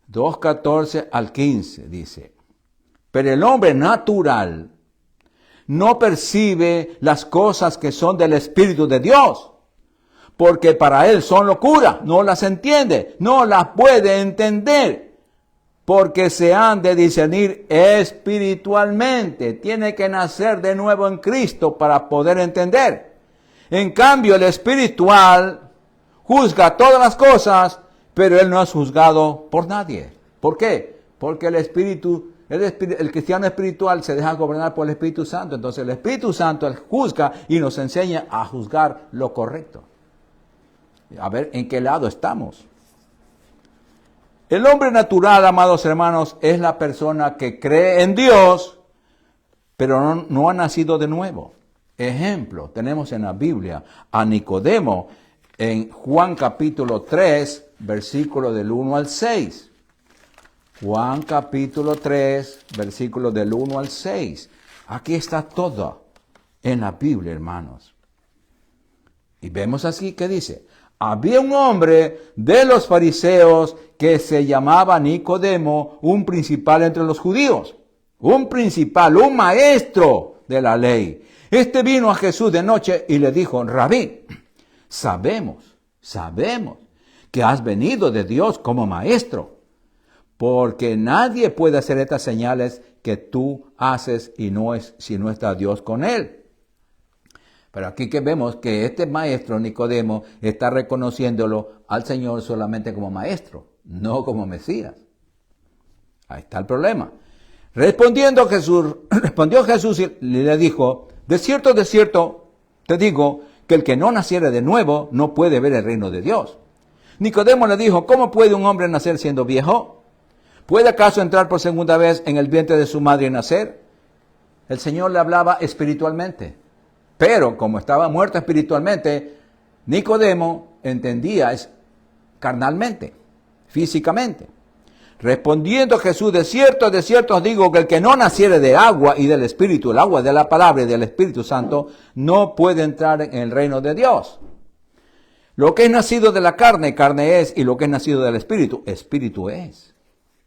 2, 14 al 15 dice, pero el hombre natural no percibe las cosas que son del Espíritu de Dios, porque para él son locura, no las entiende, no las puede entender, porque se han de discernir espiritualmente. Tiene que nacer de nuevo en Cristo para poder entender. En cambio, el espiritual juzga todas las cosas, pero él no es juzgado por nadie. ¿Por qué? Porque el cristiano espiritual se deja gobernar por el Espíritu Santo. Entonces el Espíritu Santo juzga y nos enseña a juzgar lo correcto. A ver en qué lado estamos. El hombre natural, amados hermanos, es la persona que cree en Dios, pero no ha nacido de nuevo. Ejemplo, tenemos en la Biblia a Nicodemo en Juan capítulo 3, versículo del 1 al 6. Juan capítulo 3, versículo del 1 al 6. Aquí está todo en la Biblia, hermanos. Y vemos así que dice, había un hombre de los fariseos que se llamaba Nicodemo, un principal entre los judíos. Un principal, un maestro de la ley. Este vino a Jesús de noche y le dijo, Rabí, sabemos que has venido de Dios como maestro, porque nadie puede hacer estas señales que tú haces si no está Dios con él. Pero aquí que vemos que este maestro Nicodemo está reconociéndolo al Señor solamente como maestro, no como Mesías. Ahí está el problema. Respondió Jesús y le dijo, de cierto, te digo que el que no naciere de nuevo no puede ver el reino de Dios. Nicodemo le dijo, ¿cómo puede un hombre nacer siendo viejo? ¿Puede acaso entrar por segunda vez en el vientre de su madre y nacer? El Señor le hablaba espiritualmente. Pero como estaba muerto espiritualmente, Nicodemo entendía carnalmente, físicamente. Respondiendo Jesús, de cierto os digo que el que no naciere de agua y del Espíritu, el agua de la palabra y del Espíritu Santo, no puede entrar en el reino de Dios. Lo que es nacido de la carne, carne es, y lo que es nacido del Espíritu, Espíritu es.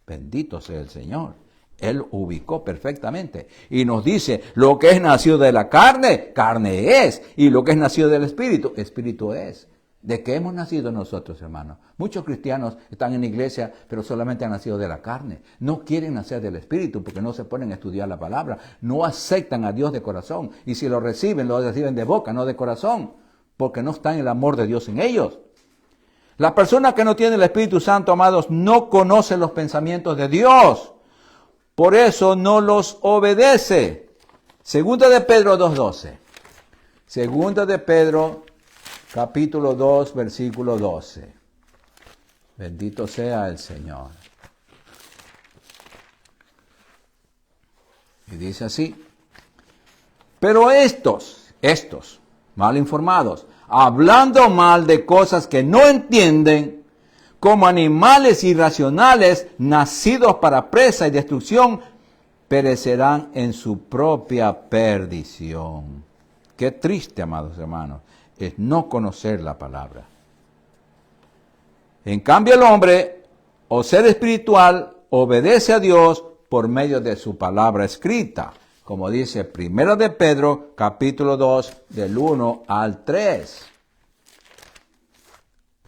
Bendito sea el Señor. Él ubicó perfectamente y nos dice, lo que es nacido de la carne, carne es, y lo que es nacido del Espíritu, Espíritu es. ¿De qué hemos nacido nosotros, hermanos? Muchos cristianos están en la iglesia, pero solamente han nacido de la carne. No quieren nacer del Espíritu porque no se ponen a estudiar la palabra. No aceptan a Dios de corazón. Y si lo reciben de boca, no de corazón, porque no está el amor de Dios en ellos. La persona que no tiene el Espíritu Santo, amados, no conoce los pensamientos de Dios. Por eso no los obedece. Segunda de Pedro 2:12. Segunda de Pedro, capítulo 2, versículo 12. Bendito sea el Señor. Y dice así: pero estos, mal informados, hablando mal de cosas que no entienden, como animales irracionales, nacidos para presa y destrucción, perecerán en su propia perdición. Qué triste, amados hermanos, es no conocer la palabra. En cambio, el hombre, o ser espiritual, obedece a Dios por medio de su palabra escrita, como dice 1 de Pedro, capítulo 2, del 1 al 3.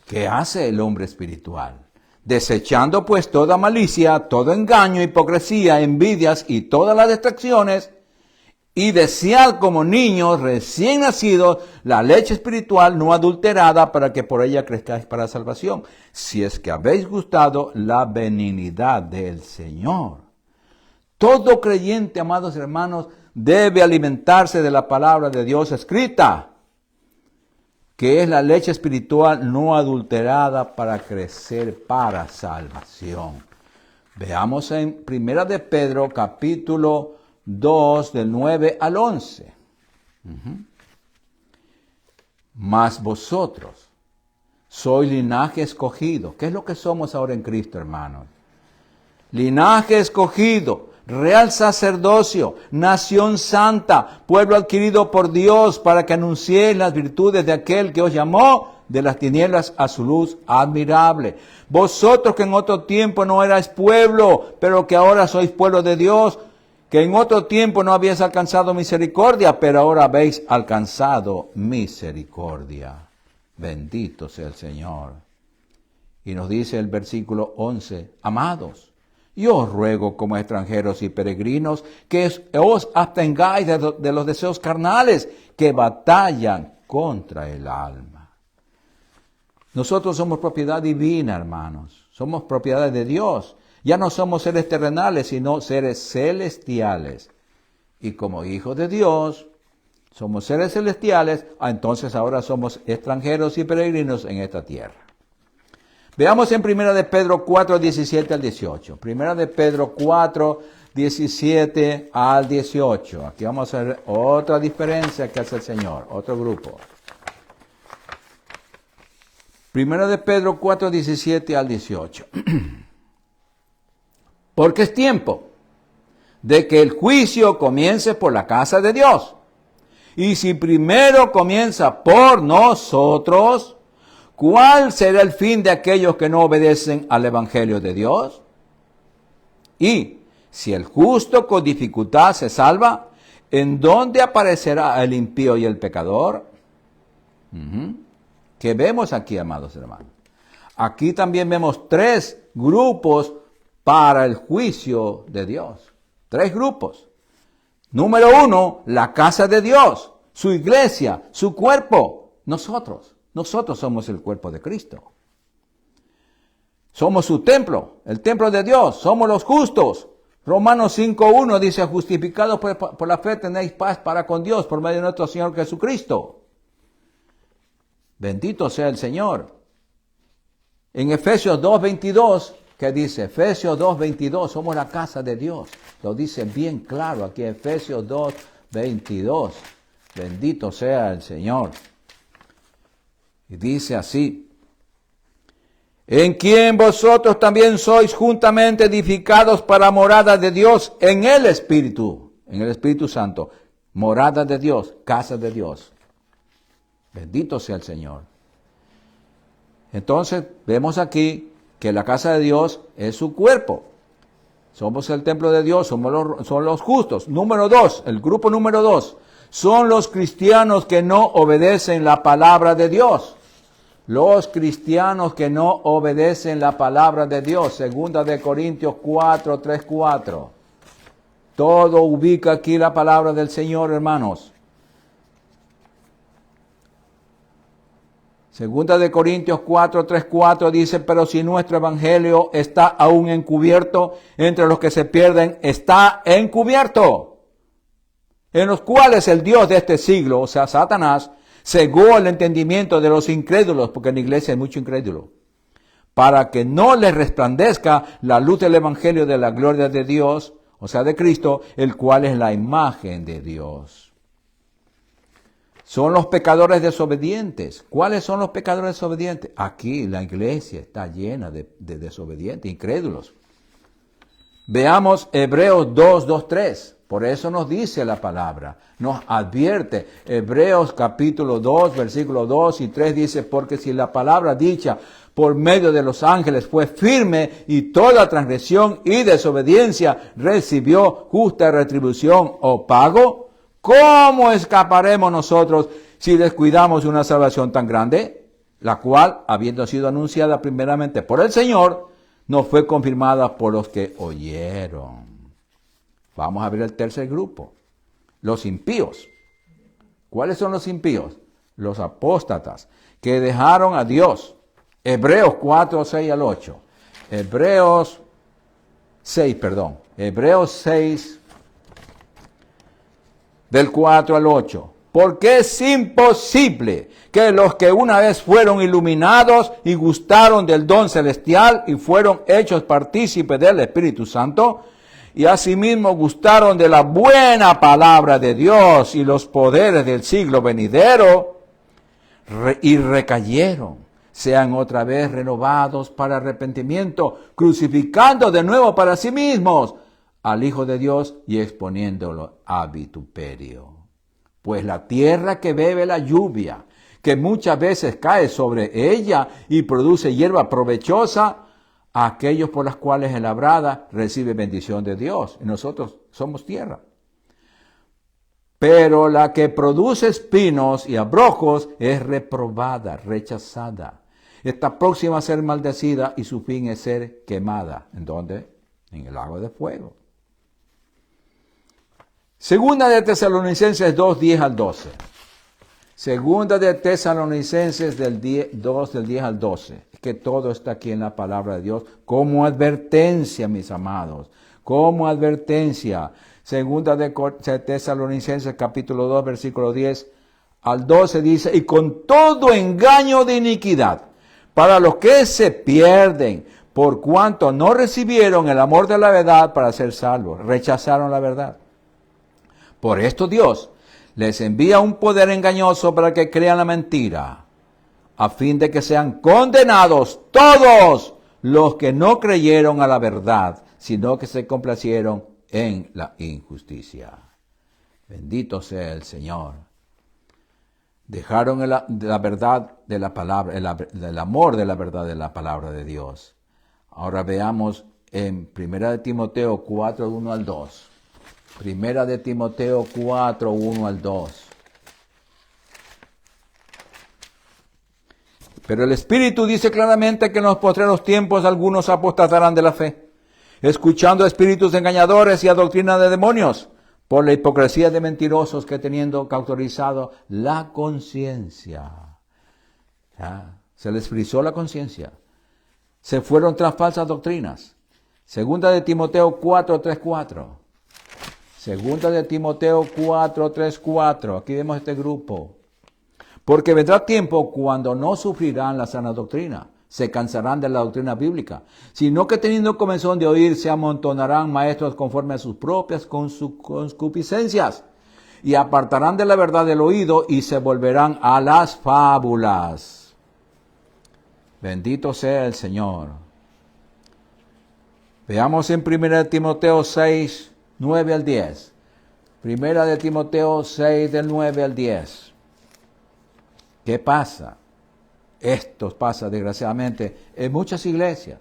¿Qué hace el hombre espiritual? Desechando pues toda malicia, todo engaño, hipocresía, envidias y todas las distracciones, y desead como niños recién nacidos la leche espiritual no adulterada, para que por ella crezcáis para salvación, si es que habéis gustado la benignidad del Señor. Todo creyente, amados hermanos, debe alimentarse de la palabra de Dios escrita, que es la leche espiritual no adulterada, para crecer para salvación. Veamos en 1 de Pedro, capítulo 2, del 9 al 11. Mas vosotros sois linaje escogido. ¿Qué es lo que somos ahora en Cristo, hermanos? Linaje escogido, real sacerdocio, nación santa, pueblo adquirido por Dios, para que anunciéis las virtudes de aquel que os llamó de las tinieblas a su luz admirable. Vosotros que en otro tiempo no erais pueblo, pero que ahora sois pueblo de Dios, que en otro tiempo no habíais alcanzado misericordia, pero ahora habéis alcanzado misericordia. Bendito sea el Señor. Y nos dice el versículo 11, amados, yo os ruego como extranjeros y peregrinos que os abstengáis de los deseos carnales que batallan contra el alma. Nosotros somos propiedad divina, hermanos. Somos propiedad de Dios. Ya no somos seres terrenales, sino seres celestiales. Y como hijos de Dios, somos seres celestiales, entonces ahora somos extranjeros y peregrinos en esta tierra. Veamos en 1 de Pedro 4, 17 al 18. 1 de Pedro 4, 17 al 18. Aquí vamos a ver otra diferencia que hace el Señor, otro grupo. 1 de Pedro 4, 17 al 18. Porque es tiempo de que el juicio comience por la casa de Dios. Y si primero comienza por nosotros, ¿cuál será el fin de aquellos que no obedecen al Evangelio de Dios? Y si el justo con dificultad se salva, ¿en dónde aparecerá el impío y el pecador? ¿Qué vemos aquí, amados hermanos? Aquí también vemos 3 grupos para el juicio de Dios. 3 grupos. Número 1, la casa de Dios, su iglesia, su cuerpo, nosotros. Nosotros somos el cuerpo de Cristo. Somos su templo, el templo de Dios, somos los justos. Romanos 5:1 dice, justificados por la fe tenéis paz para con Dios por medio de nuestro Señor Jesucristo. Bendito sea el Señor. En Efesios 2:22, ¿qué dice? Efesios 2:22, somos la casa de Dios. Lo dice bien claro aquí, Efesios 2:22. Bendito sea el Señor. Y dice así, en quien vosotros también sois juntamente edificados para morada de Dios en el Espíritu Santo. Morada de Dios, casa de Dios. Bendito sea el Señor. Entonces, vemos aquí que la casa de Dios es su cuerpo. Somos el templo de Dios, son los justos. Número 2, el grupo número 2, son los cristianos que no obedecen la palabra de Dios. Los cristianos que no obedecen la palabra de Dios. Segunda de Corintios 4, 3, 4. Todo ubica aquí la palabra del Señor, hermanos. Segunda de Corintios 4, 3, 4 dice, pero si nuestro evangelio está aún encubierto, entre los que se pierden está encubierto, en los cuales el Dios de este siglo, o sea, Satanás, cegó el entendimiento de los incrédulos, porque en la iglesia hay mucho incrédulo, para que no les resplandezca la luz del evangelio de la gloria de Dios, o sea, de Cristo, el cual es la imagen de Dios. Son los pecadores desobedientes. ¿Cuáles son los pecadores desobedientes? Aquí la iglesia está llena de desobedientes, incrédulos. Veamos Hebreos 2, 2, 3. Por eso nos dice la palabra, nos advierte. Hebreos capítulo 2, versículos 2 y 3 dice, porque si la palabra dicha por medio de los ángeles fue firme y toda transgresión y desobediencia recibió justa retribución o pago, ¿cómo escaparemos nosotros si descuidamos una salvación tan grande? La cual, habiendo sido anunciada primeramente por el Señor, no fue confirmada por los que oyeron. Vamos a ver el tercer grupo, los impíos. ¿Cuáles son los impíos? Los apóstatas, que dejaron a Dios. Hebreos 4, 6 al 8. Hebreos 6, del 4 al 8. Porque es imposible que los que una vez fueron iluminados y gustaron del don celestial y fueron hechos partícipes del Espíritu Santo, y asimismo gustaron de la buena palabra de Dios y los poderes del siglo venidero, y recayeron, sean otra vez renovados para arrepentimiento, crucificando de nuevo para sí mismos al Hijo de Dios y exponiéndolo a vituperio. Pues la tierra que bebe la lluvia, que muchas veces cae sobre ella y produce hierba provechosa, a aquellos por las cuales es labrada recibe bendición de Dios. Y nosotros somos tierra. Pero la que produce espinos y abrojos es reprobada, rechazada. Está próxima a ser maldecida y su fin es ser quemada. ¿En dónde? En el lago de fuego. Segunda de Tesalonicenses 2, 10 al 12. Segunda de Tesalonicenses 2, del 10 al 12. Es que todo está aquí en la palabra de Dios como advertencia, mis amados. Como advertencia. Segunda de Tesalonicenses capítulo 2, versículo 10 al 12 dice, y con todo engaño de iniquidad, para los que se pierden, por cuanto no recibieron el amor de la verdad para ser salvos, rechazaron la verdad. Por esto Dios les envía un poder engañoso para que crean la mentira, a fin de que sean condenados todos los que no creyeron a la verdad, sino que se complacieron en la injusticia. Bendito sea el Señor. Dejaron la verdad de la palabra, el amor de la verdad de la palabra de Dios. Ahora veamos en 1 de Timoteo 4, 1 al 2. Primera de Timoteo 4, 1 al 2. Pero el Espíritu dice claramente que en los postreros tiempos algunos apostatarán de la fe, escuchando a espíritus engañadores y a doctrina de demonios, por la hipocresía de mentirosos que teniendo cauterizado la conciencia. Se les frizó la conciencia. Se fueron tras falsas doctrinas. Segunda de Timoteo 4, 3, 4. Segunda de Timoteo 4, 3, 4. Aquí vemos este grupo. Porque vendrá tiempo cuando no sufrirán la sana doctrina, se cansarán de la doctrina bíblica, sino que teniendo comezón de oír, se amontonarán maestros conforme a sus propias concupiscencias, y apartarán de la verdad del oído y se volverán a las fábulas. Bendito sea el Señor. Veamos en 1 Timoteo 6, 9 al 10. 1 Timoteo 6, del 9 al 10. ¿Qué pasa? Esto pasa desgraciadamente en muchas iglesias.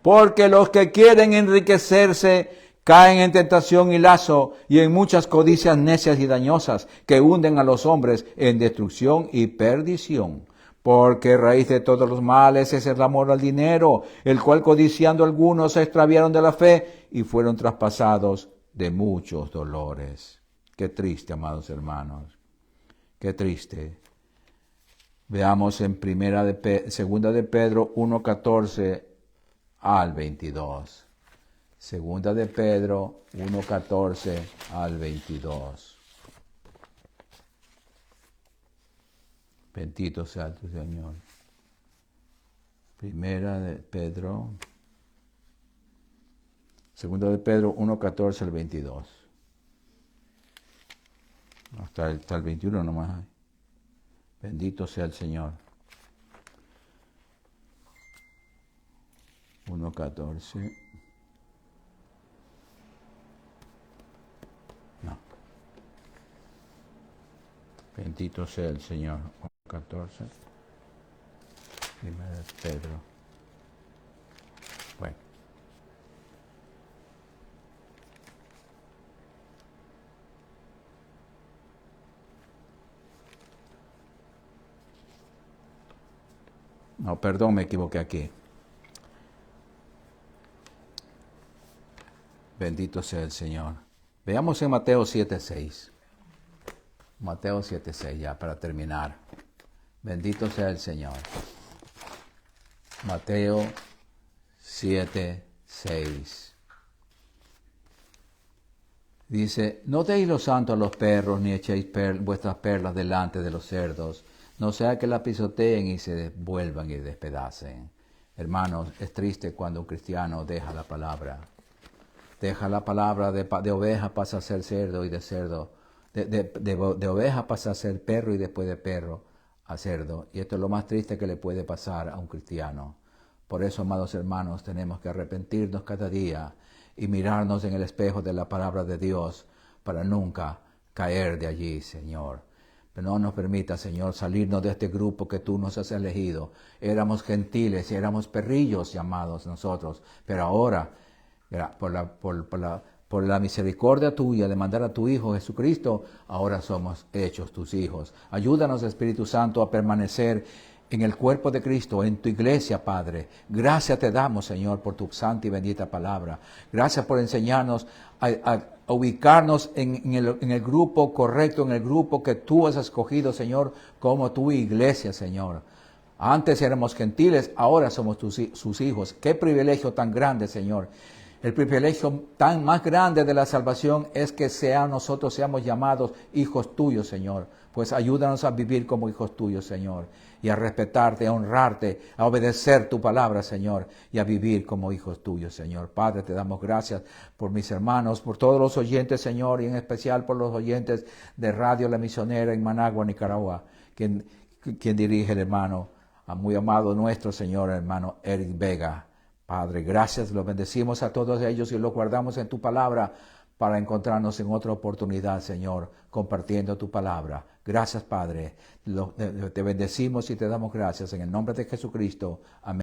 Porque los que quieren enriquecerse caen en tentación y lazo y en muchas codicias necias y dañosas que hunden a los hombres en destrucción y perdición. Porque raíz de todos los males es el amor al dinero, el cual codiciando algunos se extraviaron de la fe y fueron traspasados de muchos dolores. Qué triste, amados hermanos. Qué triste. Veamos en segunda de Pedro 1:14 al 22. Segunda de Pedro 1:14 al 22. Bendito sea tu Señor. Segunda de Pedro 1:14 al 22. Hasta el 21 nomás hay. Bendito sea el Señor. 1:14. No. Bendito sea el Señor. 1:14. Primera de Pedro. Bueno. No, perdón, me equivoqué aquí. Bendito sea el Señor. Veamos en Mateo 7:6. Mateo 7:6, ya para terminar. Bendito sea el Señor. Mateo 7:6. Dice, no deis lo santo a los perros, ni echéis vuestras perlas delante de los cerdos, no sea que la pisoteen y se vuelvan y despedacen. Hermanos, es triste cuando un cristiano deja la palabra. Deja la palabra de oveja, pasa a ser cerdo, y de cerdo, de oveja pasa a ser perro, y después de perro a cerdo. Y esto es lo más triste que le puede pasar a un cristiano. Por eso, amados hermanos, tenemos que arrepentirnos cada día y mirarnos en el espejo de la palabra de Dios para nunca caer de allí, Señor. Pero no nos permita, Señor, salirnos de este grupo que tú nos has elegido. Éramos gentiles, éramos perrillos llamados nosotros, pero ahora, por la misericordia tuya de mandar a tu Hijo Jesucristo, ahora somos hechos tus hijos. Ayúdanos, Espíritu Santo, a permanecer en el cuerpo de Cristo, en tu iglesia, Padre. Gracias te damos, Señor, por tu santa y bendita palabra. Gracias por enseñarnos a ubicarnos en el grupo correcto, en el grupo que tú has escogido, Señor, como tu iglesia, Señor. Antes éramos gentiles, ahora somos sus hijos. Qué privilegio tan grande, Señor. El privilegio tan más grande de la salvación es que nosotros seamos llamados hijos tuyos, Señor. Pues ayúdanos a vivir como hijos tuyos, Señor, y a respetarte, a honrarte, a obedecer tu palabra, Señor, y a vivir como hijos tuyos, Señor. Padre, te damos gracias por mis hermanos, por todos los oyentes, Señor, y en especial por los oyentes de Radio La Misionera en Managua, Nicaragua, quien dirige el hermano, muy amado nuestro Señor, hermano Eric Vega. Padre, gracias, los bendecimos a todos ellos y los guardamos en tu palabra para encontrarnos en otra oportunidad, Señor, compartiendo tu palabra. Gracias, Padre. Te bendecimos y te damos gracias en el nombre de Jesucristo. Amén.